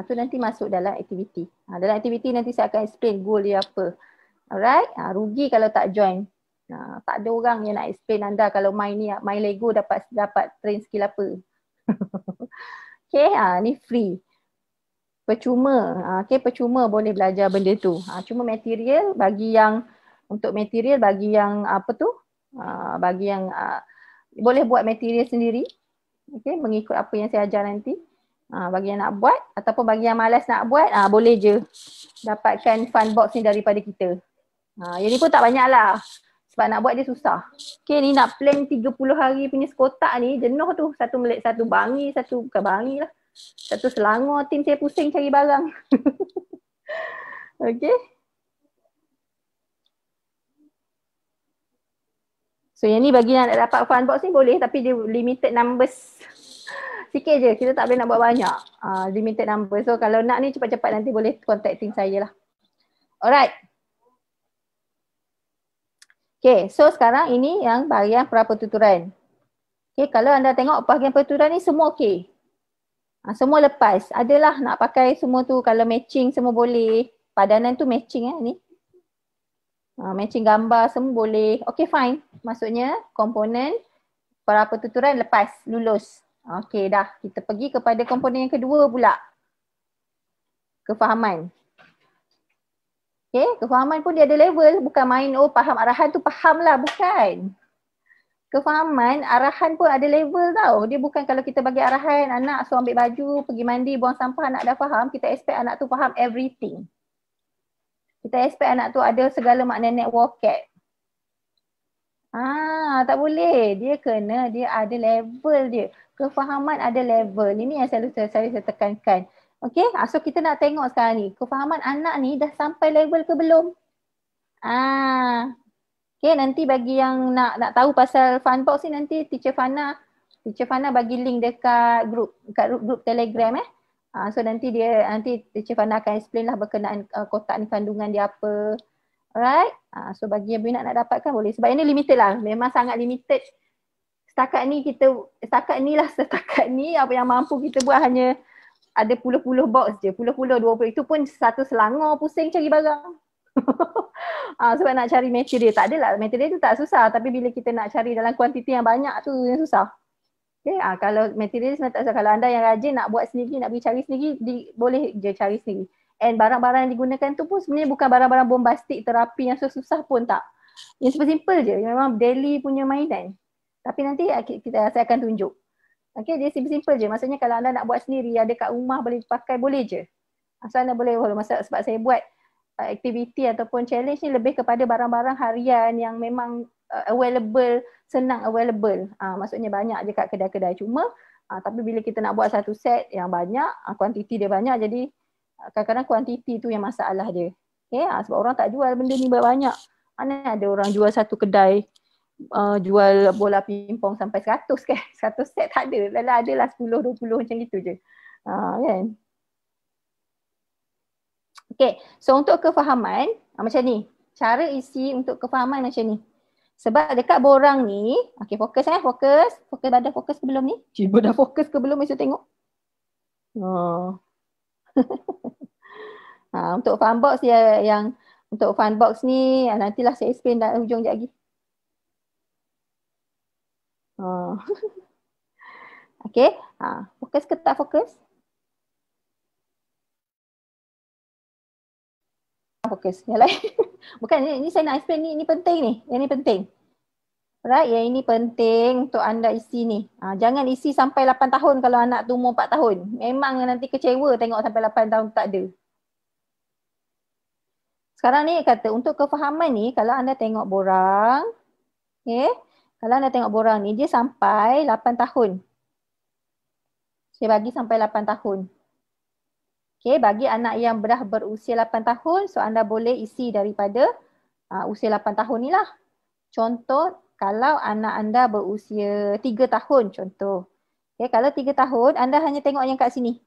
Tu nanti masuk dalam aktiviti. Dalam aktiviti nanti saya akan explain goal dia apa. Alright, rugi kalau tak join. Tak ada orang yang nak explain anda kalau main ni, main Lego dapat train skill apa. Okay, ni free. Percuma, percuma boleh belajar benda tu. Cuma material bagi yang, untuk material bagi yang apa tu, bagi yang boleh buat material sendiri. Okay, mengikut apa yang saya ajar nanti. Bagi yang nak buat ataupun bagi yang malas nak buat, boleh je dapatkan fun box ni daripada kita. Yang ni pun tak banyak lah. Sebab nak buat dia susah. Okay, ni nak plan 30 hari punya sekotak ni, jenuh tu. Satu bangi, bukan bangi lah. Satu Selangor, tim saya pusing cari barang. Okay. So yang ni bagi yang nak dapat fun box ni boleh, tapi dia limited numbers. Sikit je, kita tak boleh nak buat banyak. Limited numbers. So kalau nak ni cepat-cepat nanti boleh contact tim saya lah. Alright. Okay, so sekarang ini yang bahagian prapertuturan. Okay, kalau anda tengok bahagian pertuturan ni semua okay. Semua lepas. Adalah nak pakai semua tu, kalau matching semua boleh. Padanan tu matching ni. Matching gambar semua boleh. Okay, fine. Maksudnya komponen prapertuturan lepas, lulus. Okay, dah. Kita pergi kepada komponen yang kedua pula. Kefahaman. Okay, kefahaman pun dia ada level. Bukan main, faham arahan tu faham lah. Bukan. Kefahaman, arahan pun ada level tau. Dia bukan kalau kita bagi arahan, anak suruh ambil baju, pergi mandi, buang sampah, anak dah faham. Kita expect anak tu faham everything. Kita expect anak tu ada segala makna net vocab. Tak boleh. Dia ada level dia. Kefahaman ada level. Ini yang selalu saya tekankan. Okay, so kita nak tengok sekarang ni. Kefahaman anak ni dah sampai level ke belum? Okay, nanti bagi yang nak tahu pasal Funbox ni nanti Teacher Fana bagi link dekat grup Telegram So nanti Teacher Fana akan explain lah berkenaan kotak ni kandungan dia apa. Alright. So bagi yang nak dapatkan boleh. Sebab ini limited lah. Memang sangat limited. Setakat ni apa yang mampu kita buat hanya ada puluh-puluh box je. Puluh-puluh, 20. Itu pun satu Selangor pusing cari barang. Sebab nak cari material. Tak adalah. Material tu tak susah. Tapi bila kita nak cari dalam kuantiti yang banyak tu yang susah. Okay, kalau material sebenarnya tak susah. Kalau anda yang rajin nak buat sendiri, nak pergi cari sendiri, boleh je cari sendiri. And barang-barang yang digunakan tu pun sebenarnya bukan barang-barang bombastik terapi yang susah pun tak. Yang simple je. Memang daily punya mainan. Tapi nanti saya akan tunjuk. Okay, dia simple je. Maksudnya kalau anda nak buat sendiri, ada kat rumah boleh pakai, boleh je. Asal anda boleh. Sebab saya buat aktiviti ataupun challenge ni lebih kepada barang-barang harian yang memang available, senang available. Maksudnya banyak je kat kedai-kedai. Cuma, tapi bila kita nak buat satu set yang banyak, kuantiti dia banyak, jadi kadang-kadang kuantiti tu yang masalah dia. Okay, sebab orang tak jual benda ni banyak. Mana ada orang jual satu kedai, jual bola pingpong sampai 100 kan. 100 set tak ada. Adalah 10, 20 macam gitu je. Kan? Okay, so untuk kefahaman, macam ni. Cara isi untuk kefahaman macam ni. Sebab dekat borang ni, okay fokus fokus. Fokus badan, fokus ke belum ni? Ciba dah fokus ke belum? Mesti tengok. Untuk Funbox yang untuk Funbox ni nantilah saya explain dalam hujung sekejap lagi. Okay, fokus ke tak fokus? Fokus. Yang lain. Bukan, ni saya nak explain ni penting ni. Yang ni penting. Right, yang ini penting untuk anda isi ni. Jangan isi sampai 8 tahun kalau anak tu umur 4 tahun. Memang nanti kecewa tengok sampai 8 tahun tak ada. Sekarang ni kata untuk kefahaman ni kalau anda tengok borang, okay, kalau anda tengok borang ni dia sampai 8 tahun. Saya bagi sampai 8 tahun. Okay, bagi anak yang dah berusia 8 tahun, so anda boleh isi daripada usia 8 tahun ni lah. Contoh, kalau anak anda berusia 3 tahun contoh. Okay, kalau 3 tahun, anda hanya tengok yang kat sini.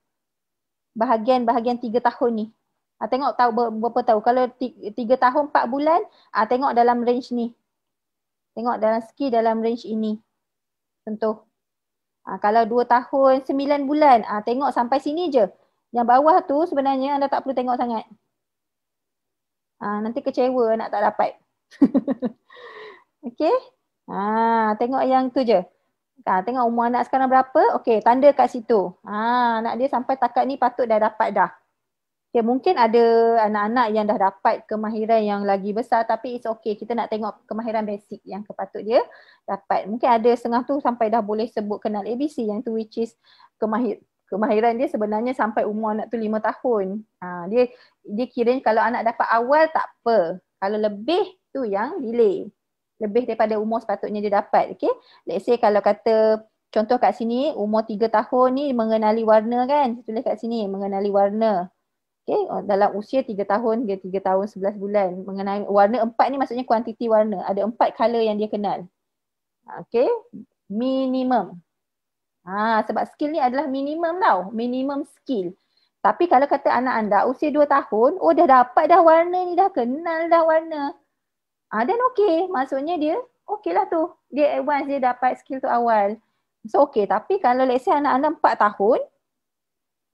Bahagian-bahagian 3 tahun ni. Tengok tahu berapa tahu. Kalau 3 tahun 4 bulan, tengok dalam range ni. Tengok dalam skill dalam range ini. Contoh. Kalau 2 tahun 9 bulan, tengok sampai sini je. Yang bawah tu sebenarnya anda tak perlu tengok sangat. Nanti kecewa nak tak dapat. Okey. Tengok yang tu je. Tengok umur anak sekarang berapa. Okey, tanda kat situ. Anak dia sampai takat ni patut dah dapat dah. Okay, mungkin ada anak-anak yang dah dapat kemahiran yang lagi besar tapi it's okay. Kita nak tengok kemahiran basic yang kepatut dia dapat. Mungkin ada setengah tu sampai dah boleh sebut kenal ABC yang tu which is kemahiran dia sebenarnya sampai umur anak tu 5 tahun. Dia kira kalau anak dapat awal tak apa. Kalau lebih tu yang delay. Lebih daripada umur sepatutnya dia dapat. Okay? Let's say kalau kata contoh kat sini umur 3 tahun ni mengenali warna kan. Tulis kat sini mengenali warna. Okay, dalam usia 3 tahun, dia 3 tahun 11 bulan. Mengenai warna 4 ni maksudnya kuantiti warna. Ada 4 color yang dia kenal. Okay, minimum. Sebab skill ni adalah minimum tau. Minimum skill. Tapi kalau kata anak anda usia 2 tahun, dah dapat dah warna ni, dah kenal dah warna. Dan okay, maksudnya dia okay lah tu. Dia advance, dia dapat skill tu awal. So okay, tapi kalau let's say anak anda 4 tahun,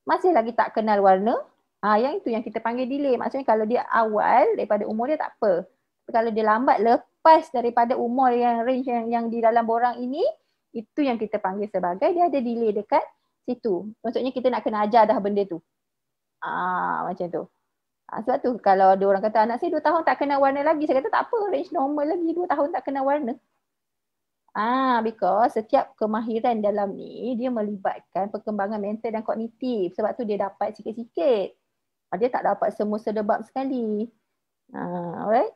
masih lagi tak kenal warna, yang itu yang kita panggil delay. Maksudnya kalau dia awal daripada umur dia tak apa. Tapi kalau dia lambat lepas daripada umur yang range yang di dalam borang ini, itu yang kita panggil sebagai dia ada delay dekat situ. Maksudnya kita nak kena ajar dah benda tu. Macam tu. Sebab tu kalau ada orang kata anak saya 2 tahun tak kenal warna lagi, saya kata tak apa, range normal lagi 2 tahun tak kenal warna. Because setiap kemahiran dalam ni dia melibatkan perkembangan mental dan kognitif. Sebab tu dia dapat sikit-sikit. Dia tak dapat semua sedebab sekali. Alright.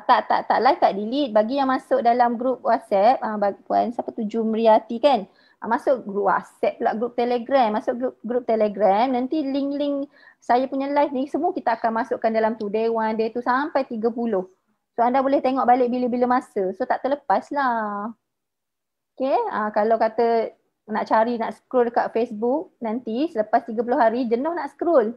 Tak live, tak delete. Bagi yang masuk dalam grup WhatsApp, puan siapa tu Jumriati kan? Masuk grup WhatsApp pula, grup Telegram. Masuk grup Telegram, nanti link-link saya punya live ni semua kita akan masukkan dalam tu. Day 1, day 2 sampai 30. So anda boleh tengok balik bila-bila masa. So tak terlepas lah. Okay, kalau kata nak cari, nak scroll dekat Facebook nanti selepas 30 hari jenuh nak scroll.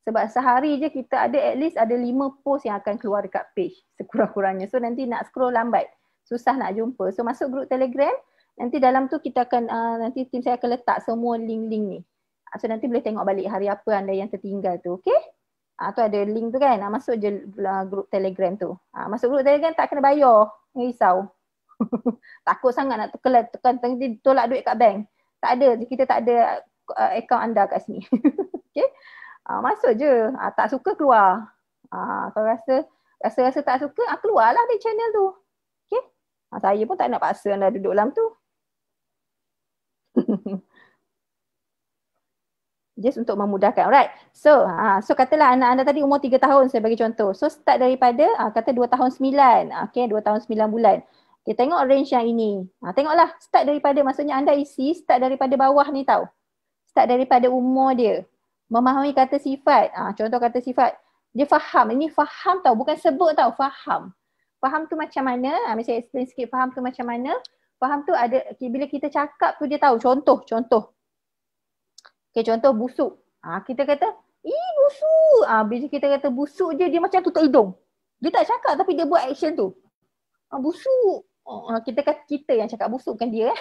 Sebab sehari je kita ada at least ada 5 post yang akan keluar dekat page sekurang-kurangnya. So nanti nak scroll lambat. Susah nak jumpa. So masuk grup Telegram, nanti dalam tu kita akan, nanti tim saya akan letak semua link-link ni. So nanti boleh tengok balik hari apa anda yang tertinggal tu. Okay? Tu ada link tu kan. Masuk je grup Telegram tu. Masuk grup Telegram tak kena bayar. Risau. Takut sangat nak tekan tolak duit kat bank. Tak ada, kita tak ada akaun anda kat sini. Okay? Masuk je. Tak suka keluar. Kalau rasa tak suka, keluarlah dari channel tu. Okay? Saya pun tak nak paksa anda duduk dalam tu. Just untuk memudahkan. Alright. So katalah anak anda tadi umur 3 tahun, saya bagi contoh. So start daripada kata 2 tahun 9. Okay, 2 tahun 9 bulan. Okay, tengok range yang ini. Tengoklah, start daripada, maksudnya anda isi start daripada bawah ni tau. Start daripada umur dia. Memahami kata sifat. Contoh kata sifat. Dia faham. Ini faham tau, bukan sebut tau, faham. Faham tu macam mana? Saya explain sikit faham tu macam mana. Faham tu ada, bila kita cakap tu dia tahu. Contoh. Okay, contoh busuk. Kita kata, busuk. Bila kita kata busuk je, dia macam tutup hidung. Dia tak cakap tapi dia buat action tu. Busuk. Kita yang cakap busuk, bukan dia.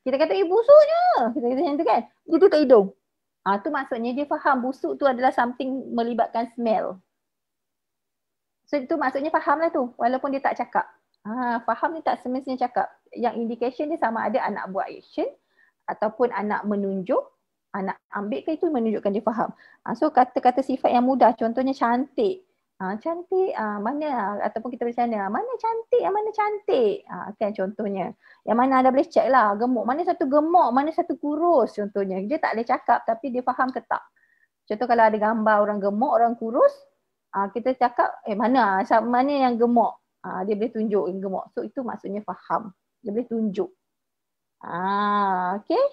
Kita kata busuknya. Kita kata macam tu kan. Dia tutup hidung. Tu maksudnya dia faham busuk tu adalah something melibatkan smell. So itu maksudnya faham lah tu. Walaupun dia tak cakap. Faham ni tak semestinya cakap. Yang indication dia sama ada anak buat action ataupun anak menunjuk Anak ambil ke itu menunjukkan dia faham. So kata-kata sifat yang mudah, contohnya cantik. Cantik, mana, ataupun kita bercanda, mana cantik, yang mana cantik. Kan contohnya. Yang mana anda boleh check lah, gemuk. Mana satu gemuk, mana satu kurus contohnya. Dia tak boleh cakap tapi dia faham ke tak. Contoh kalau ada gambar orang gemuk, orang kurus, kita cakap, mana yang gemuk. Dia boleh tunjuk yang gemuk. So itu maksudnya faham. Dia boleh tunjuk. Okay.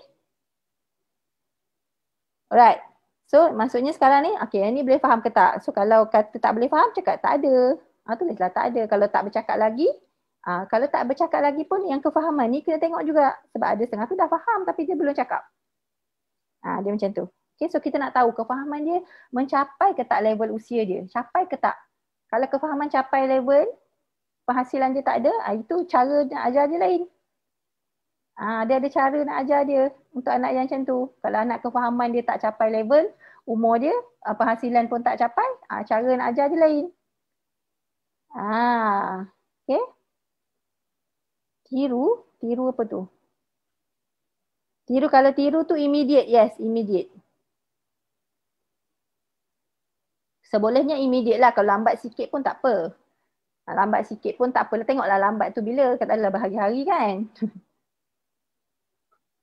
Alright. So maksudnya sekarang ni, okay, yang ni boleh faham ke tak? So kalau kata tak boleh faham, cakap tak ada. Tulislah tak ada. Kalau tak bercakap lagi, kalau tak bercakap lagi pun yang kefahaman ni kena tengok juga. Sebab ada setengah tu dah faham tapi dia belum cakap. Dia macam tu. Okay, so kita nak tahu kefahaman dia mencapai ke tak level usia dia. Capai ke tak? Kalau kefahaman capai level, penghasilan dia tak ada, itu cara nak ajar dia lain. Dia ada cara nak ajar dia untuk anak yang macam tu. Kalau anak kefahaman dia tak capai level, umur dia, penghasilan pun tak capai, cara nak ajar dia lain. Okay. Tiru apa tu? Kalau tiru tu immediate, yes, immediate. Sebolehnya immediate lah, kalau lambat sikit pun tak apa. Lambat sikit pun tak apa, tengoklah lambat tu bila, katalah berhari-hari kan.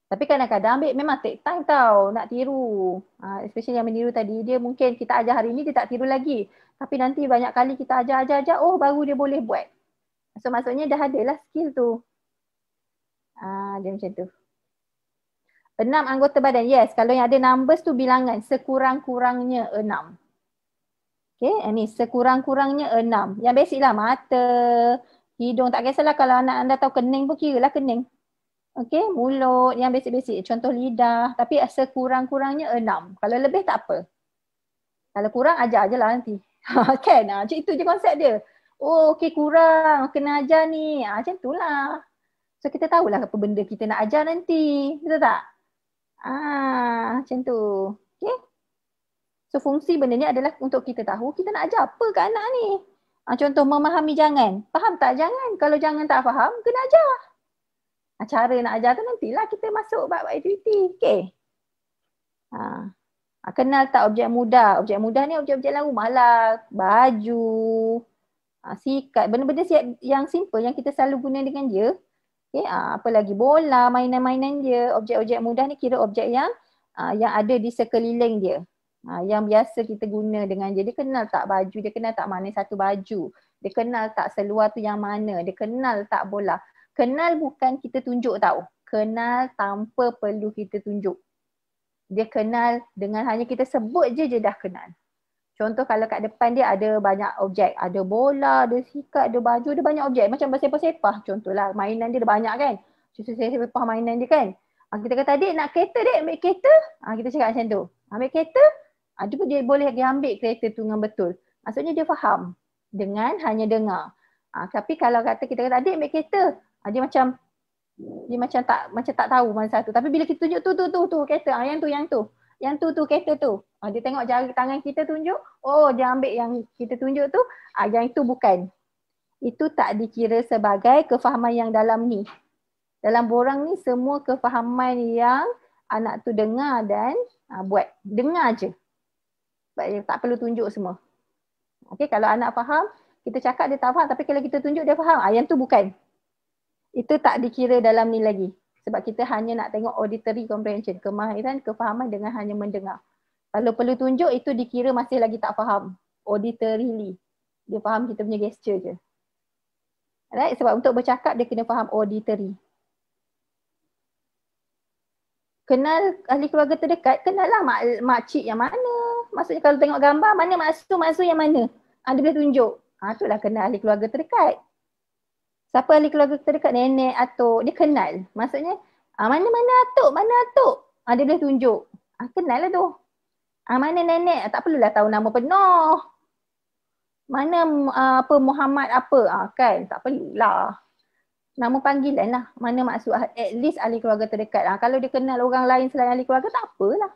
Tapi kadang-kadang ambil memang take time tau nak tiru. Especially yang meniru tadi, dia mungkin kita ajar hari ni dia tak tiru lagi. Tapi nanti banyak kali kita ajar, baru dia boleh buat. So maksudnya dah adalah skill tu. Dia macam tu. 6 anggota badan. Yes, kalau yang ada numbers tu bilangan. Sekurang-kurangnya 6. Okay, ni sekurang-kurangnya 6. Yang basic lah, mata, hidung. Tak kisahlah kalau anak anda tahu kening pun kira lah kening. Okay, mulut yang basic-basic. Contoh lidah. Tapi sekurang-kurangnya 6. Kalau lebih tak apa. Kalau kurang ajar je lah nanti. Kan? Macam itu je konsep dia. Oh, okay, kurang. Kena ajar ni. Macam itulah. So kita tahulah apa benda kita nak ajar nanti. Betul tak? Macam tu. Okay. So fungsi benda ni adalah untuk kita tahu kita nak ajar apa kat anak ni. Contoh memahami jangan. Faham tak jangan? Kalau jangan tak faham, kena ajar. Cara nak ajar tu nantilah kita masuk bab aktiviti. Okay. Kenal tak objek mudah? Objek mudah ni objek-objek dalam rumah lah. Baju, sikat, benda-benda yang simple yang kita selalu guna dengan dia. Okay. Apa lagi? Bola, mainan-mainan dia. Objek-objek mudah ni kira objek yang ada di sekeliling dia. Yang biasa kita guna dengan dia. Dia kenal tak baju? Dia kenal tak mana satu baju? Dia kenal tak seluar tu yang mana? Dia kenal tak bola? Kenal bukan kita tunjuk tau. Kenal tanpa perlu kita tunjuk. Dia kenal dengan hanya kita sebut je dia dah kenal. Contoh kalau kat depan dia ada banyak objek. Ada bola, ada sikat, ada baju, ada banyak objek. Macam bersepah-sepah contohlah. Mainan dia ada banyak kan. Sepah mainan dia kan. Kita kata adik nak kereta dek, ambil kereta. Kita cakap macam tu. Ambil kereta, dia boleh ambil kereta tu dengan betul. Maksudnya dia faham dengan hanya dengar. Tapi kalau kita kata adik ambil kereta, dia macam tak tahu mana satu. Tapi bila kita tunjuk tu kereta, yang tu kereta tu. Dia tengok jari tangan kita tunjuk, dia ambil yang kita tunjuk tu, yang itu bukan. Itu tak dikira sebagai kefahaman yang dalam ni. Dalam borang ni semua kefahaman yang anak tu dengar dan buat. Dengar je. Tak perlu tunjuk semua. Okay, kalau anak faham, kita cakap dia tak faham. Tapi kalau kita tunjuk dia faham, yang tu bukan. Itu tak dikira dalam ni lagi. Sebab kita hanya nak tengok auditory comprehension. Kemahiran, kefahaman dengan hanya mendengar. Kalau perlu tunjuk, itu dikira masih lagi tak faham. Auditorily. Dia faham kita punya gesture je. Right? Sebab untuk bercakap, dia kena faham auditory. Kenal ahli keluarga terdekat, kenal lah makcik yang mana. Maksudnya kalau tengok gambar, mana maksu yang mana. Dia boleh tunjuk. Itulah kenal ahli keluarga terdekat. Siapa ahli keluarga terdekat? Nenek, atuk. Dia kenal. Maksudnya, mana atuk? Dia boleh tunjuk. Kenal lah tu. Mana nenek? Tak perlulah tahu nama penuh. Mana Muhammad apa? Kan? Tak perlulah. Nama panggilan lah. Mana maksud at least ahli keluarga terdekat. Kalau dia kenal orang lain selain ahli keluarga, tak apalah.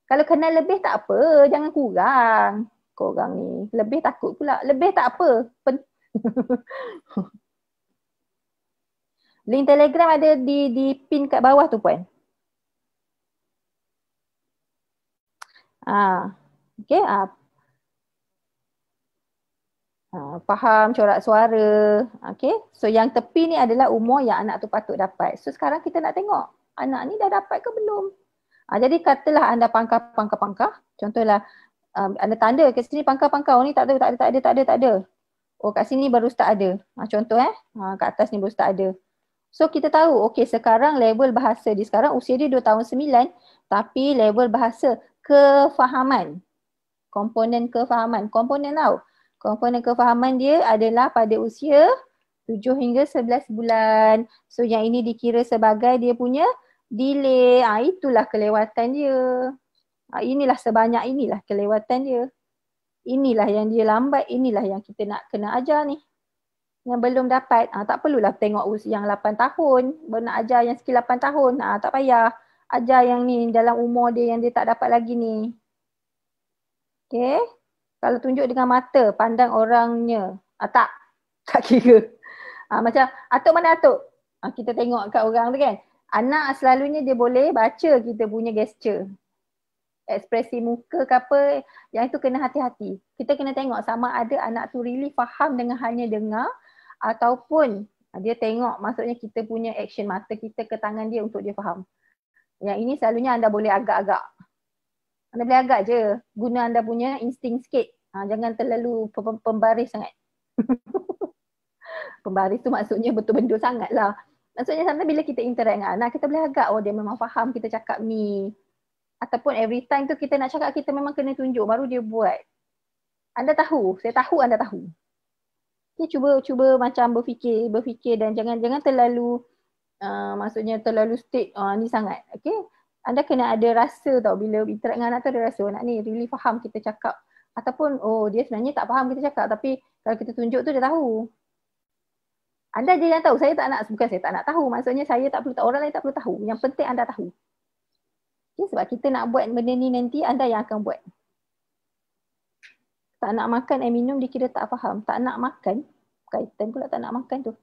Kalau kenal lebih tak apa. Jangan kurang. Korang ni. Lebih takut pula. Lebih tak apa. Link Telegram ada di pin kat bawah tu puan. Okay. Faham corak suara. Okay. So yang tepi ni adalah umur yang anak tu patut dapat. So sekarang kita nak tengok anak ni dah dapat ke belum. Jadi katalah anda pangkah. Contohlah anda tanda kat sini pangkah. Oh ni tak ada. Oh kat sini baru start ada. Contoh kat atas ni baru start ada. So kita tahu okey sekarang level bahasa dia sekarang usia dia 2 tahun 9 tapi level bahasa kefahaman. Komponen kefahaman. Komponen kefahaman dia adalah pada usia 7 hingga 11 bulan. So yang ini dikira sebagai dia punya delay. Itulah kelewatan dia. Inilah sebanyak inilah kelewatan dia. Inilah yang dia lambat, inilah yang kita nak kena ajar ni. Yang belum dapat, tak perlulah tengok usia yang 8 tahun. Baru nak ajar yang skill 8 tahun, tak payah. Ajar yang ni dalam umur dia yang dia tak dapat lagi ni. Okay. Kalau tunjuk dengan mata, pandang orangnya. Tak kira. Macam, Atuk mana Atuk? Kita tengok kat orang tu kan. Anak selalunya dia boleh baca kita punya gesture. Ekspresi muka ke apa, yang itu kena hati-hati. Kita kena tengok sama ada anak tu really faham dengan hanya dengar ataupun dia tengok, maksudnya kita punya action mata kita ke tangan dia untuk dia faham. Yang ini selalunya anda boleh agak-agak. Anda boleh agak je, guna anda punya insting sikit. Jangan terlalu pembaris sangat. Pembaris tu maksudnya betul-betul sangat lah. Maksudnya sampai bila kita interact dengan anak, kita boleh agak, oh dia memang faham kita cakap ni. Ataupun every time tu kita nak cakap, kita memang kena tunjuk, baru dia buat. Anda tahu, saya tahu anda tahu. Okay, cuba macam berfikir dan jangan terlalu, maksudnya terlalu state ni sangat. Okay? Anda kena ada rasa tau, bila interact dengan anak tu ada rasa, anak ni really faham kita cakap. Ataupun, oh dia sebenarnya tak faham kita cakap, tapi kalau kita tunjuk tu dia tahu. Anda je yang tahu, bukan saya tak nak tahu, maksudnya saya tak perlu tahu, orang lain tak perlu tahu. Yang penting anda tahu. Okay, sebab kita nak buat benda ni nanti, anda yang akan buat. Tak nak makan air minum dikira tak faham. Tak nak makan, kaitan pula tak nak makan tu.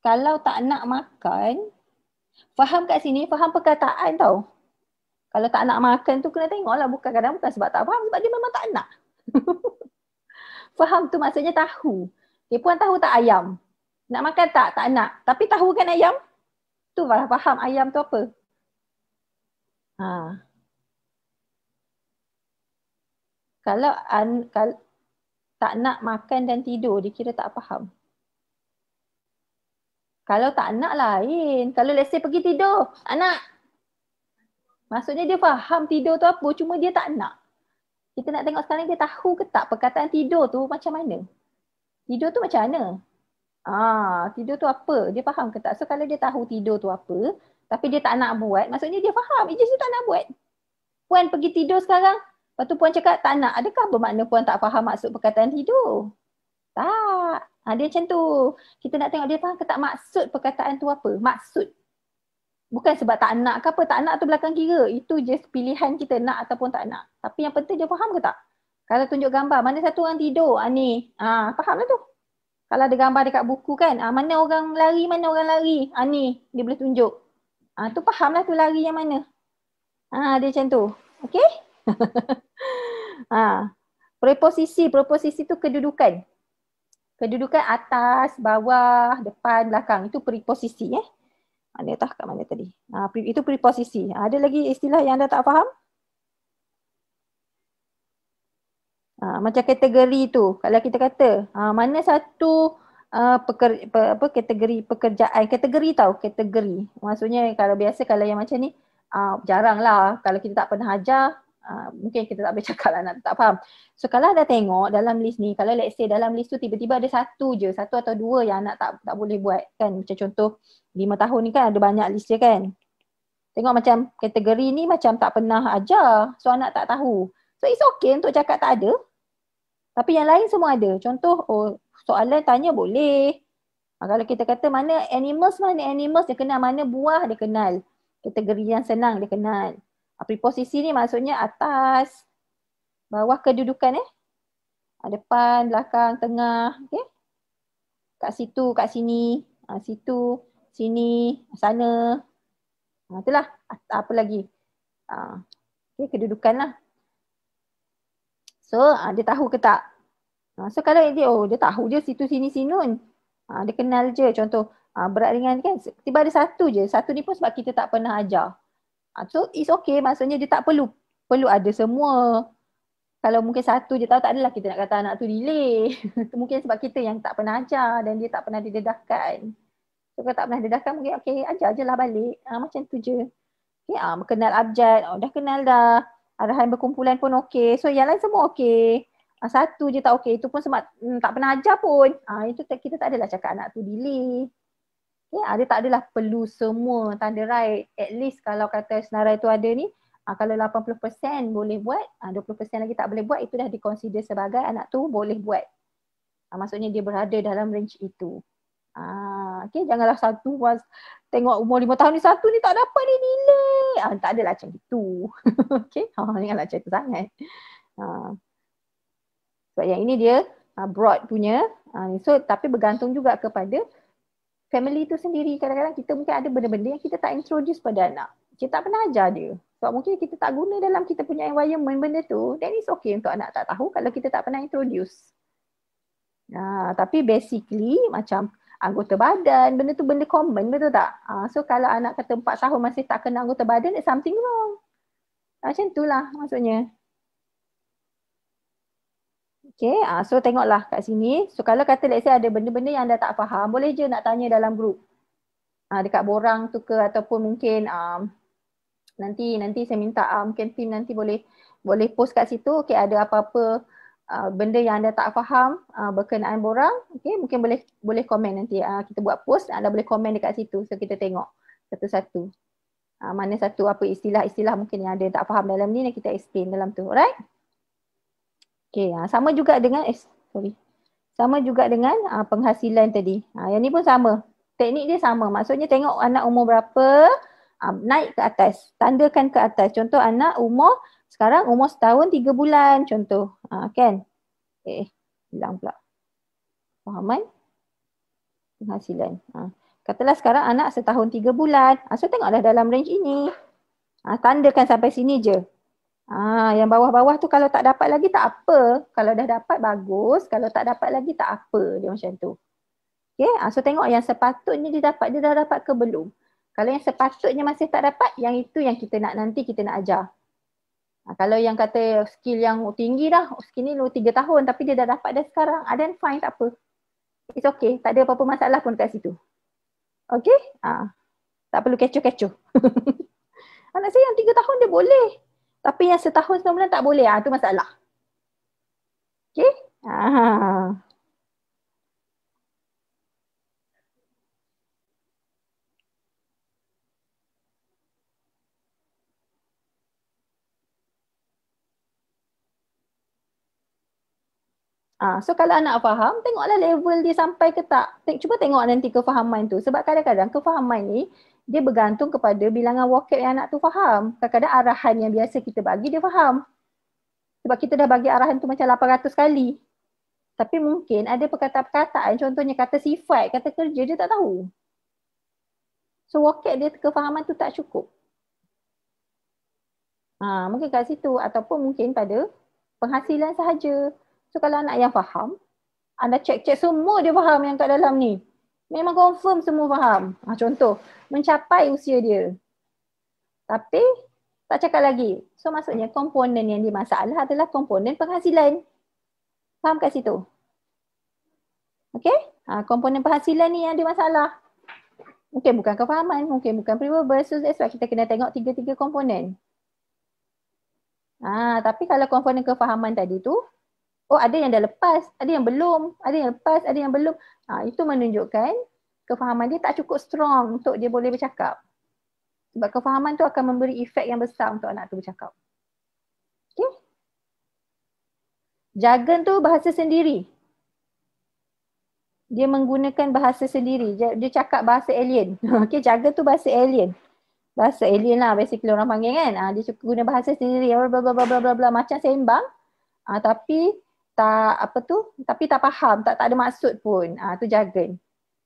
Kalau tak nak makan, faham kat sini, faham perkataan tau. Kalau tak nak makan tu kena tengoklah, bukan sebab tak faham, sebab dia memang tak nak. Faham tu maksudnya tahu. Okay, puan tahu tak ayam? Nak makan tak? Tak nak. Tapi tahu kan ayam? Tu lah faham ayam tu apa. Kalau tak nak makan dan tidur, dikira tak faham. Kalau tak nak lain. Kalau let's say pergi tidur, tak nak. Maksudnya dia faham tidur tu apa, cuma dia tak nak. Kita nak tengok sekarang dia tahu ke tak perkataan tidur tu macam mana. Tidur tu macam mana? Tidur tu apa? Dia faham ke tak? So kalau dia tahu tidur tu apa, tapi dia tak nak buat, maksudnya dia faham. Dia tak nak buat. Puan pergi tidur sekarang, lepas tu puan cakap tak nak. Adakah bermakna puan tak faham maksud perkataan tidur? Tak. Dia macam tu. Kita nak tengok dia faham ke tak maksud perkataan tu apa. Maksud. Bukan sebab tak nak ke apa. Tak nak tu belakang kira. Itu je pilihan kita nak ataupun tak nak. Tapi yang penting dia faham ke tak? Kalau tunjuk gambar, mana satu orang tidur? Ni. Faham lah tu. Kalau ada gambar dekat buku kan. Mana orang lari, mana orang lari. Ni. Dia boleh tunjuk. Tu faham lah tu lari yang mana. Dia macam tu. Okay? Preposisi tu kedudukan. Kedudukan atas, bawah, depan, belakang. Itu preposisi. Ada tak kat mana tadi? Itu preposisi. Ada lagi istilah yang anda tak faham? Macam kategori tu. Kalau kita kata, mana satu kategori pekerjaan. Kategori tau, kategori. Maksudnya kalau biasa kalau yang macam ni, jarang lah. Kalau kita tak pernah ajar, mungkin kita tak boleh cakap lah, nak tak faham. So kalau anda tengok dalam list ni, kalau let's say dalam list tu tiba-tiba ada satu atau dua yang anak tak boleh buat kan. Macam contoh 5 tahun ni kan ada banyak list dia kan. Tengok macam kategori ni macam tak pernah ajar, so anak tak tahu. So it's okay untuk cakap tak ada. Tapi yang lain semua ada. Contoh, soalan tanya boleh. Kalau kita kata mana animals dia kenal, mana buah dia kenal. Kategori yang senang dia kenal. Preposisi ni maksudnya atas, bawah kedudukan depan, belakang, tengah, okay? Kat situ, kat sini, situ, sini, sana. Itulah apa lagi. Okay, kedudukan lah. So dia tahu ke tak? So kalau dia tahu je situ sini sinun. Dia kenal je, contoh berat ringan kan, tiba ada satu je. Satu ni pun sebab kita tak pernah ajar. So it's okay, maksudnya dia tak perlu ada semua. Kalau mungkin satu je tahu, tak adalah kita nak kata anak tu delay. Mungkin sebab kita yang tak pernah ajar dan dia tak pernah didedahkan. So kalau tak pernah didedahkan, mungkin okay, ajar je lah balik. Macam tu je. Okay, kenal abjad, dah kenal dah. Arahan berkumpulan pun okay. So yang lain semua okay. Satu je tak okay, itu pun sebab tak pernah ajar pun. Itu kita tak adalah cakap anak tu delay. Okay, dia tak adalah perlu semua tanda right. At least kalau kata senarai tu ada ni, kalau 80% boleh buat, 20% lagi tak boleh buat, itu dah dikonsider sebagai anak tu boleh buat. Maksudnya dia berada dalam range itu. Okay, janganlah satu tengok umur 5 tahun ni, satu ni tak dapat ni nilai. Tak adalah macam itu. Okay, janganlah macam tu sangat. Sebab yang ini dia broad punya. So tapi bergantung juga kepada family tu sendiri. Kadang-kadang kita mungkin ada benda-benda yang kita tak introduce pada anak. Kita tak pernah ajar dia. Sebab mungkin kita tak guna dalam kita punya environment benda tu. Then it's okay untuk anak tak tahu kalau kita tak pernah introduce. Tapi basically macam anggota badan, benda tu benda common, betul tak? So kalau anak kata 4 tahun masih tak kenal anggota badan, there's something wrong. Macam itulah maksudnya. Okay, so tengoklah kat sini. So kalau kata let's say ada benda-benda yang anda tak faham, boleh je nak tanya dalam grup. Dekat borang tu ke, ataupun mungkin nanti saya minta mungkin tim nanti boleh post kat situ. Okay, ada apa-apa benda yang anda tak faham berkenaan borang, okay, mungkin boleh komen nanti. Kita buat post, anda boleh komen dekat situ. So kita tengok satu-satu. Mana satu apa istilah-istilah mungkin yang ada tak faham dalam ni, dan kita explain dalam tu. Alright? Okay, sama juga dengan penghasilan tadi. Yang ni pun sama. Teknik dia sama. Maksudnya tengok anak umur berapa, naik ke atas. Tandakan ke atas. Contoh anak sekarang umur setahun 3 bulan contoh. Kan? Hilang pula. Fahaman? Penghasilan. Katalah sekarang anak setahun 3 bulan. So tengoklah dalam range ini. Tandakan sampai sini je. Yang bawah-bawah tu kalau tak dapat lagi tak apa. Kalau dah dapat bagus, kalau tak dapat lagi tak apa. Dia macam tu. Okay, so tengok yang sepatutnya dia dah dapat ke belum. Kalau yang sepatutnya masih tak dapat, yang itu yang kita nak nanti kita nak ajar. Kalau yang kata skill yang tinggi dah, skill ni 3 tahun tapi dia dah dapat dah sekarang, then fine, tak apa. It's okay, tak ada apa-apa masalah pun kat situ. Okay, tak perlu kecoh-kecoh. Anak saya yang 3 tahun dia boleh. Tapi yang setahun 9 bulan tak boleh. Itu masalah. Okay. So kalau anak faham, tengoklah level dia sampai ke tak. Cuba tengok nanti kefahaman tu. Sebab kadang-kadang kefahaman ni dia bergantung kepada bilangan vocab yang anak tu faham. Kadang-kadang arahan yang biasa kita bagi dia faham. Sebab kita dah bagi arahan tu macam 800 kali. Tapi mungkin ada perkataan-perkataan, contohnya kata sifat, kata kerja, dia tak tahu. So vocab dia kefahaman tu tak cukup. Mungkin kat situ, ataupun mungkin pada penghasilan sahaja. So kalau anak yang faham, anda cek-cek semua dia faham yang kat dalam ni. Memang confirm semua faham. Contoh, mencapai usia dia. Tapi tak cakap lagi. So maksudnya komponen yang dimasalah adalah komponen penghasilan. Faham kat situ? Okay? Komponen penghasilan ni yang ada masalah. Mungkin bukan kefahaman, mungkin bukan pre-verbal. So that's why kita kena tengok 3 komponen. Tapi kalau komponen kefahaman tadi tu, ada yang dah lepas, ada yang belum, ada yang lepas, ada yang belum. Itu menunjukkan kefahaman dia tak cukup strong untuk dia boleh bercakap. Sebab kefahaman tu akan memberi efek yang besar untuk anak tu bercakap. Okay? Jargon tu bahasa sendiri. Dia menggunakan bahasa sendiri. Dia cakap bahasa alien. Okay, jargon tu bahasa alien. Bahasa alien lah basically orang panggil kan. Dia guna bahasa sendiri. Bla bla bla bla bla macam sembang. Tapi tapi tak faham, tak ada maksud pun. Tu jargon.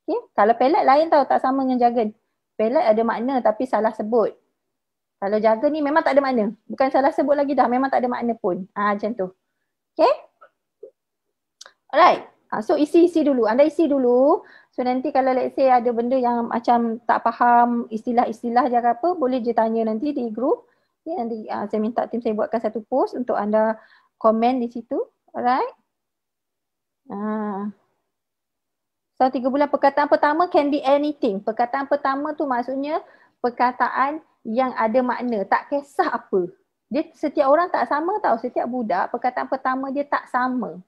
Okay? Kalau pelat lain tau, tak sama dengan jargon. Pelat ada makna tapi salah sebut. Kalau jaga ni memang tak ada makna. Bukan salah sebut lagi dah, memang tak ada makna pun. Macam tu. Okay? Alright. So isi dulu. Anda isi dulu. So nanti kalau let's say ada benda yang macam tak faham istilah-istilah je apa, boleh je tanya nanti di group. Okay, nanti saya minta tim saya buatkan satu post untuk anda komen di situ. Alright. So 3 bulan perkataan pertama can be anything. Perkataan pertama tu maksudnya perkataan yang ada makna. Tak kisah apa. Dia setiap orang tak sama tau. Setiap budak perkataan pertama dia tak sama.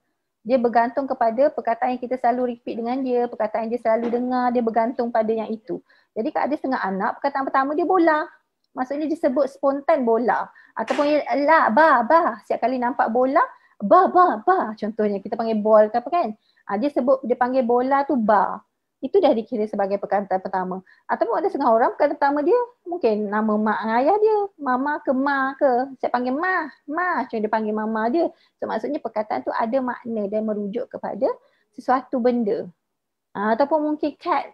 Dia bergantung kepada perkataan yang kita selalu repeat dengan dia. Perkataan yang dia selalu dengar. Dia bergantung pada yang itu. Jadi kalau ada setengah anak perkataan pertama dia bola. Maksudnya dia sebut spontan bola. Ataupun la, ba. Setiap kali nampak bola, ba. Contohnya kita panggil ball ke apa kan. Dia sebut, dia panggil bola tu bar. Itu dah dikira sebagai perkataan pertama. Ataupun ada setengah orang perkataan pertama dia mungkin nama mak ayah dia, mama ke ma ke. Saya panggil ma. Macam dia panggil mama dia. So maksudnya perkataan tu ada makna dan merujuk kepada sesuatu benda. Ataupun mungkin cat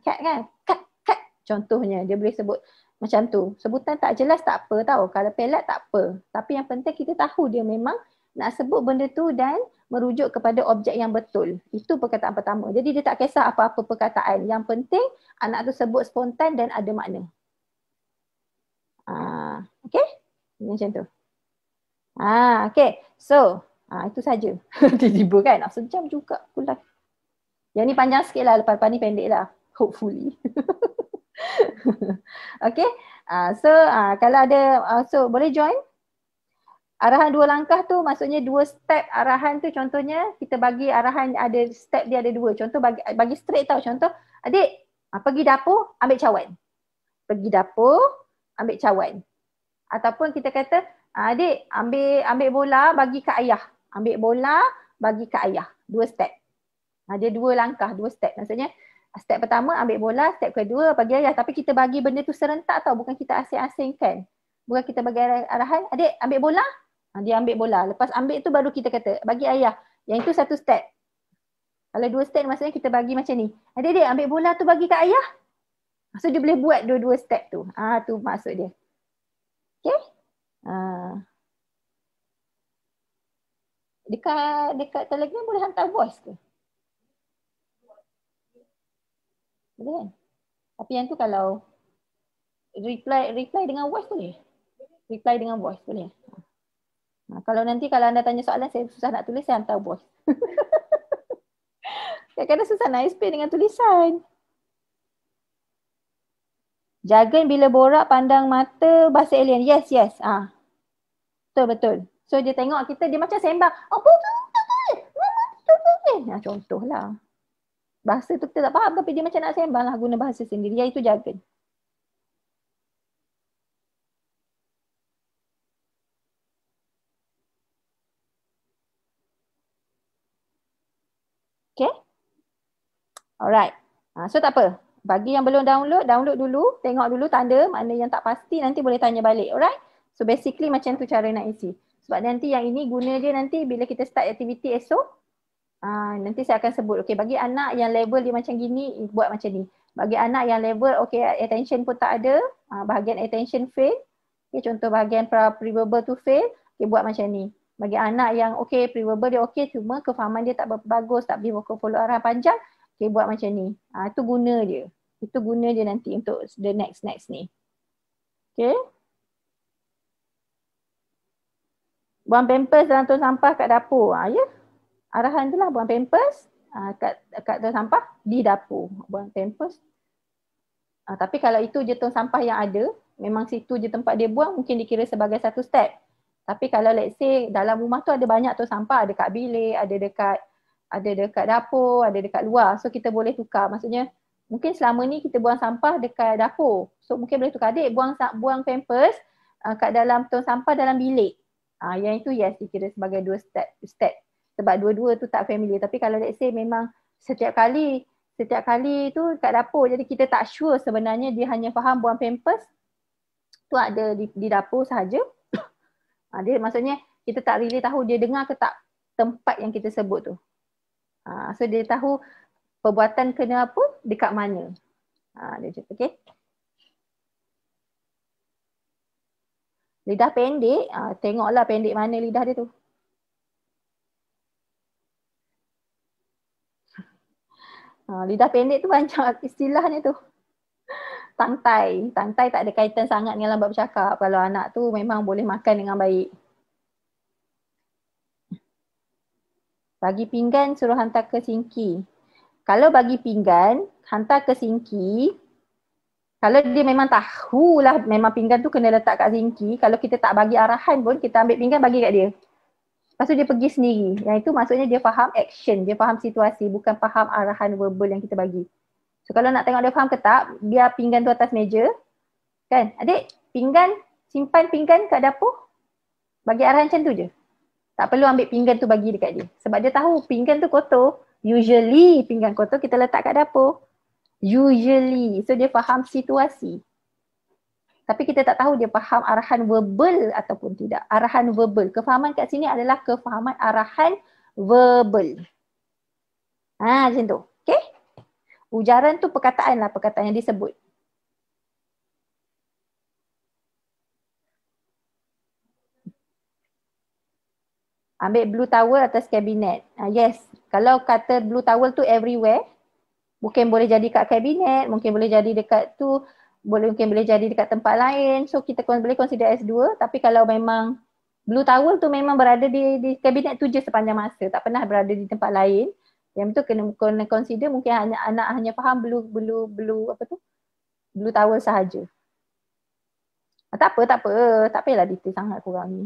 kan. Cat. Contohnya dia boleh sebut macam tu. Sebutan tak jelas tak apa tau. Kalau pelat tak apa. Tapi yang penting kita tahu dia memang nak sebut benda tu dan merujuk kepada objek yang betul. Itu perkataan pertama. Jadi dia tak kisah apa-apa perkataan. Yang penting anak tu sebut spontan dan ada makna. Okay? Macam tu. Okay. So, itu saja. Tiba-tiba kan nak sejam juga pula. Yang ni panjang sikit lah. Lepas ni pendek lah. Hopefully. Okay. So, kalau ada, so boleh join. Arahan 2 langkah tu maksudnya 2 step arahan tu, contohnya kita bagi arahan ada step dia ada 2. Contoh bagi straight tau. Contoh, adik pergi dapur ambil cawan. Pergi dapur ambil cawan. Ataupun kita kata adik ambil bola bagi ke ayah. Ambil bola bagi ke ayah. 2 step. Dia 2 langkah, 2 step. Maksudnya step pertama ambil bola, step kedua bagi ayah. Tapi kita bagi benda tu serentak tau. Bukan kita asing-asingkan. Bukan kita bagi arahan, adik ambil bola. Dia ambil bola. Lepas ambil tu baru kita kata bagi ayah. Yang itu 1 step. Kalau 2 step maksudnya kita bagi macam ni. Adik ambil bola tu bagi kat ayah. So dia boleh buat 2 step tu. Tu maksud dia. Okay. Dekat Telegram boleh hantar voice ke? Boleh kan? Tapi yang tu kalau reply dengan voice boleh? Reply dengan voice boleh? Kalau nanti kalau anda tanya soalan saya susah nak tulis, saya hantar voice. Kadang-kadang susah nak explain dengan tulisan. Jargon bila borak pandang mata bahasa alien. Yes. Betul. So dia tengok kita, dia macam sembang. Contohlah. Bahasa tu kita tak faham tapi dia macam nak sembang lah, guna bahasa sendiri. Iaitu jargon. Okay. Alright. So tak apa. Bagi yang belum download dulu. Tengok dulu tanda, mana yang tak pasti nanti boleh tanya balik. Alright. So basically macam tu cara nak isi. Sebab nanti yang ini guna dia nanti bila kita start aktiviti esok. Nanti saya akan sebut. Okay, bagi anak yang level dia macam gini, buat macam ni. Bagi anak yang level, okay, attention pun tak ada. Bahagian attention fail. Okay, contoh bahagian pre-verbal tu fail. Okay, buat macam ni. Bagi anak yang okay, pre-verbal dia okay, cuma kefahaman dia tak bagus, tak boleh follow arahan panjang. Okay, buat macam ni. Itu guna dia. Itu guna dia nanti untuk the next ni. Okay. Buang pampers dalam tong sampah kat dapur. Ya. Arahan tu lah buang pampers kat tong sampah di dapur. Buang pampers. Tapi kalau itu je tong sampah yang ada, memang situ je tempat dia buang, mungkin dikira sebagai 1 step. Tapi kalau let's say dalam rumah tu ada banyak tong sampah, ada kat bilik, ada dekat dapur, ada dekat luar. So kita boleh tukar. Maksudnya mungkin selama ni kita buang sampah dekat dapur. So mungkin boleh tukar, adik buang pampers kat dalam tong sampah dalam bilik. Yang itu yes dikira sebagai 2 step. Sebab dua-dua tu tak familiar. Tapi kalau let's say memang setiap kali tu kat dapur, jadi kita tak sure sebenarnya dia hanya faham buang pampers tu ada di dapur sahaja. Dia maksudnya kita tak really tahu dia dengar ke tak tempat yang kita sebut tu. So dia tahu perbuatan kena apa dekat mana. Dia cakap okay. Lidah pendek, tengoklah pendek mana lidah dia tu. Lidah pendek tu banyak istilahnya tu. Tangtai. Tangtai tak ada kaitan sangat dengan lambat bercakap. Kalau anak tu memang boleh makan dengan baik. Bagi pinggan suruh hantar ke sinki. Kalau bagi pinggan, hantar ke sinki. Kalau dia memang tahulah memang pinggan tu kena letak kat sinki. Kalau kita tak bagi arahan pun, kita ambil pinggan bagi kat dia. Lepas tu dia pergi sendiri. Yang itu maksudnya dia faham action, dia faham situasi, bukan faham arahan verbal yang kita bagi. So kalau nak tengok dia faham ke tak, biar pinggan tu atas meja. Kan? Adik, pinggan, simpan pinggan kat dapur. Bagi arahan macam tu je. Tak perlu ambil pinggan tu bagi dekat dia. Sebab dia tahu pinggan tu kotor. Usually pinggan kotor kita letak kat dapur. Usually. So dia faham situasi. Tapi kita tak tahu dia faham arahan verbal ataupun tidak. Arahan verbal. Kefahaman kat sini adalah kefahaman arahan verbal. Macam tu. Okay? Ujaran tu perkataan lah, perkataan yang disebut. Ambil blue towel atas kabinet. Yes. Kalau kata blue towel tu everywhere, mungkin boleh jadi kat kabinet, mungkin boleh jadi dekat tu, mungkin boleh jadi dekat tempat lain. So kita boleh consider as dua. Tapi kalau memang blue towel tu memang berada di kabinet tu je sepanjang masa, tak pernah berada di tempat lain, yang tu kena consider mungkin anak hanya faham blue towel sahaja. Tak apa. Tak payahlah detail sangat korang ni.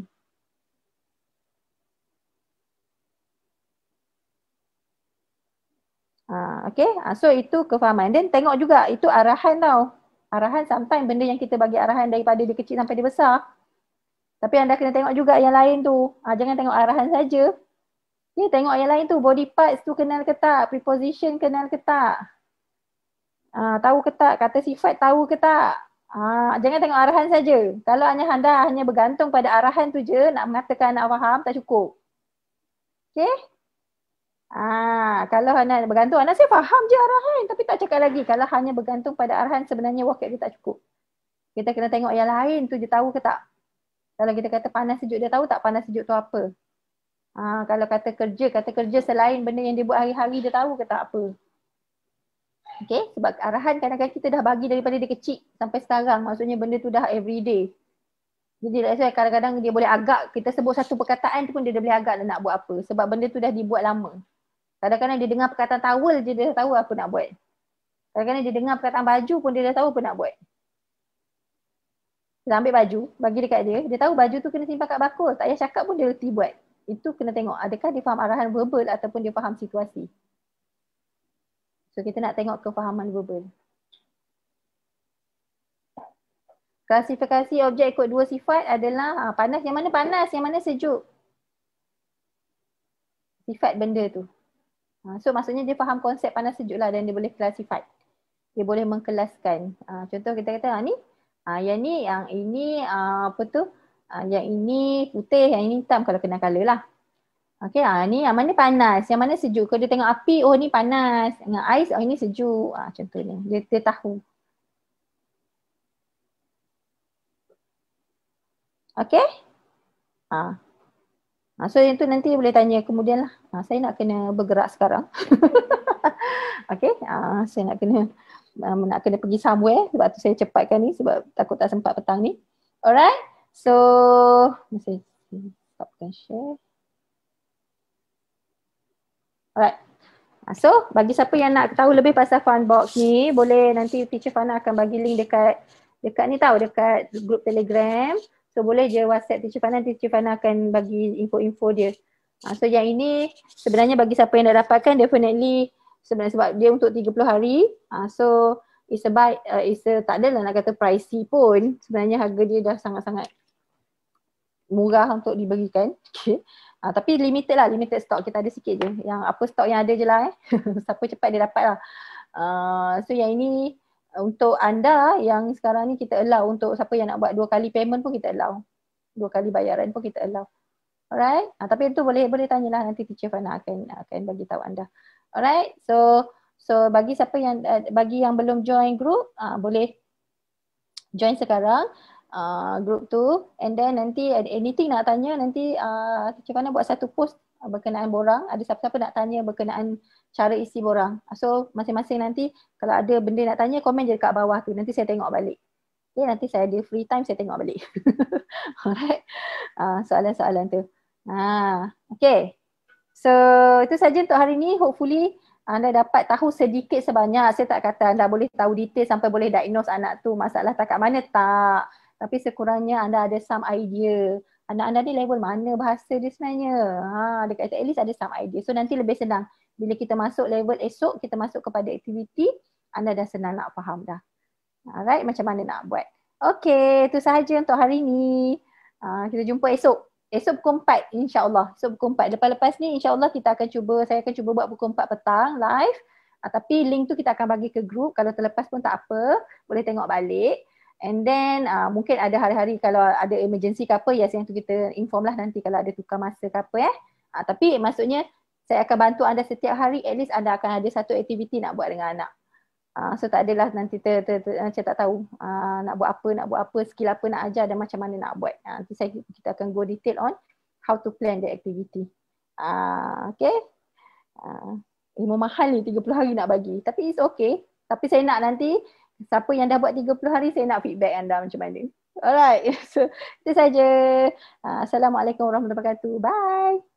Okay, so itu kefahaman. Dan tengok juga itu arahan tau. Arahan sometimes benda yang kita bagi arahan daripada dia kecil sampai dia besar. Tapi anda kena tengok juga yang lain tu. Jangan tengok arahan saja. Ya, tengok yang lain tu. Body parts tu kenal ke tak? Preposition kenal ke tak? Tahu ke tak? Kata sifat tahu ke tak? Jangan tengok arahan saja. Kalau anda hanya bergantung pada arahan tu je, nak mengatakan anak faham, tak cukup. Okay? Kalau anak bergantung, anak saya faham je arahan tapi tak cakap lagi. Kalau hanya bergantung pada arahan, sebenarnya vocab dia tak cukup. Kita kena tengok yang lain tu dia tahu ke tak. Kalau kita kata panas sejuk, dia tahu tak panas sejuk tu apa. Kalau kata kerja selain benda yang dia buat hari-hari, dia tahu ke tak apa. Okay, sebab arahan kadang-kadang kita dah bagi daripada dia kecil sampai sekarang. Maksudnya benda tu dah everyday. Jadi kadang-kadang dia boleh agak, kita sebut satu perkataan tu pun dia dah boleh agak nak buat apa. Sebab benda tu dah dibuat lama. Kadang-kadang dia dengar perkataan towel je dia dah tahu apa nak buat. Kadang-kadang dia dengar perkataan baju pun dia dah tahu apa nak buat. Kita ambil baju, bagi dekat dia, dia tahu baju tu kena simpan kat bakul. Tak payah cakap pun dia reti buat. Itu kena tengok adakah dia faham arahan verbal ataupun dia faham situasi. So kita nak tengok kefahaman verbal. Klasifikasi objek ikut dua sifat adalah panas, yang mana sejuk. Sifat benda tu. So maksudnya dia faham konsep panas sejuk lah dan dia boleh classify. Dia boleh mengkelaskan. Contoh kita kata yang ini yang ini putih, yang ini hitam kalau kena color lah. Okay, ni yang mana panas, yang mana sejuk. Kalau dia tengok api, oh ni panas. Dengan ais, oh ini sejuk. Contohnya, dia tahu. Okay? So yang tu nanti boleh tanya kemudian lah. Saya nak kena bergerak sekarang. Okay, saya nak kena pergi somewhere sebab tu saya cepatkan ni sebab takut tak sempat petang ni. Alright, so saya stopkan share. Alright, so bagi siapa yang nak tahu lebih pasal Funbox ni, boleh nanti Teacher Fana akan bagi link dekat ni tahu, dekat grup Telegram. So boleh je WhatsApp Teacher Fana akan bagi info-info dia. So yang ini sebenarnya bagi siapa yang dah dapatkan definitely sebenarnya sebab dia untuk 30 hari. So tak adalah nak kata pricey pun. Sebenarnya harga dia dah sangat-sangat murah untuk diberikan. Okay. Tapi limited stock, kita ada sikit je. Yang apa stok yang ada je lah siapa cepat dia dapat lah. So yang ini untuk anda yang sekarang ni kita allow untuk siapa yang nak buat 2 kali payment pun kita allow. 2 kali bayaran pun kita allow. Alright, tapi itu boleh tanyalah nanti Teacher Fana akan bagi tahu anda. Alright, so bagi siapa yang belum join group, boleh join sekarang. group tu, and then nanti ada anything nak tanya nanti macam mana buat satu post berkenaan borang, ada siapa-siapa nak tanya berkenaan cara isi borang. So masing-masing nanti kalau ada benda nak tanya komen je dekat bawah tu, nanti saya tengok balik. Okay, nanti saya ada free time saya tengok balik. Alright. Soalan-soalan tu. Okay. So itu saja untuk hari ni. Hopefully anda dapat tahu sedikit sebanyak. Saya tak kata anda boleh tahu detail sampai boleh diagnose anak tu masalah tak kat mana, tak. Tapi sekurangnya anda ada some idea. Anak-anak ni level mana bahasa dia sebenarnya. Dekat at least ada some idea. So nanti lebih senang. Bila kita masuk level esok, kita masuk kepada aktiviti, anda dah senang nak faham dah. Alright, macam mana nak buat. Okay, itu sahaja untuk hari ni. Kita jumpa esok. Esok pukul 4 insyaAllah. Esok pukul 4. Lepas-lepas ni insyaAllah kita akan cuba, saya akan cuba buat pukul 4 petang live. Tapi link tu kita akan bagi ke grup. Kalau terlepas pun tak apa. Boleh tengok balik. And then mungkin ada hari-hari kalau ada emergency ke apa, yes yang tu kita inform lah nanti kalau ada tukar masa ke apa tapi maksudnya saya akan bantu anda setiap hari, at least anda akan ada satu aktiviti nak buat dengan anak. So tak adalah nanti macam tak tahu nak buat apa, skill apa nak ajar dan macam mana nak buat. Nanti kita akan go detail on how to plan the activity. Okay. Ilmu mahal ni 30 hari nak bagi. Tapi it's okay. Tapi saya nak nanti siapa yang dah buat 30 hari, saya nak feedback anda macam mana. Alright. So itu saja. Assalamualaikum warahmatullahi wabarakatuh. Bye.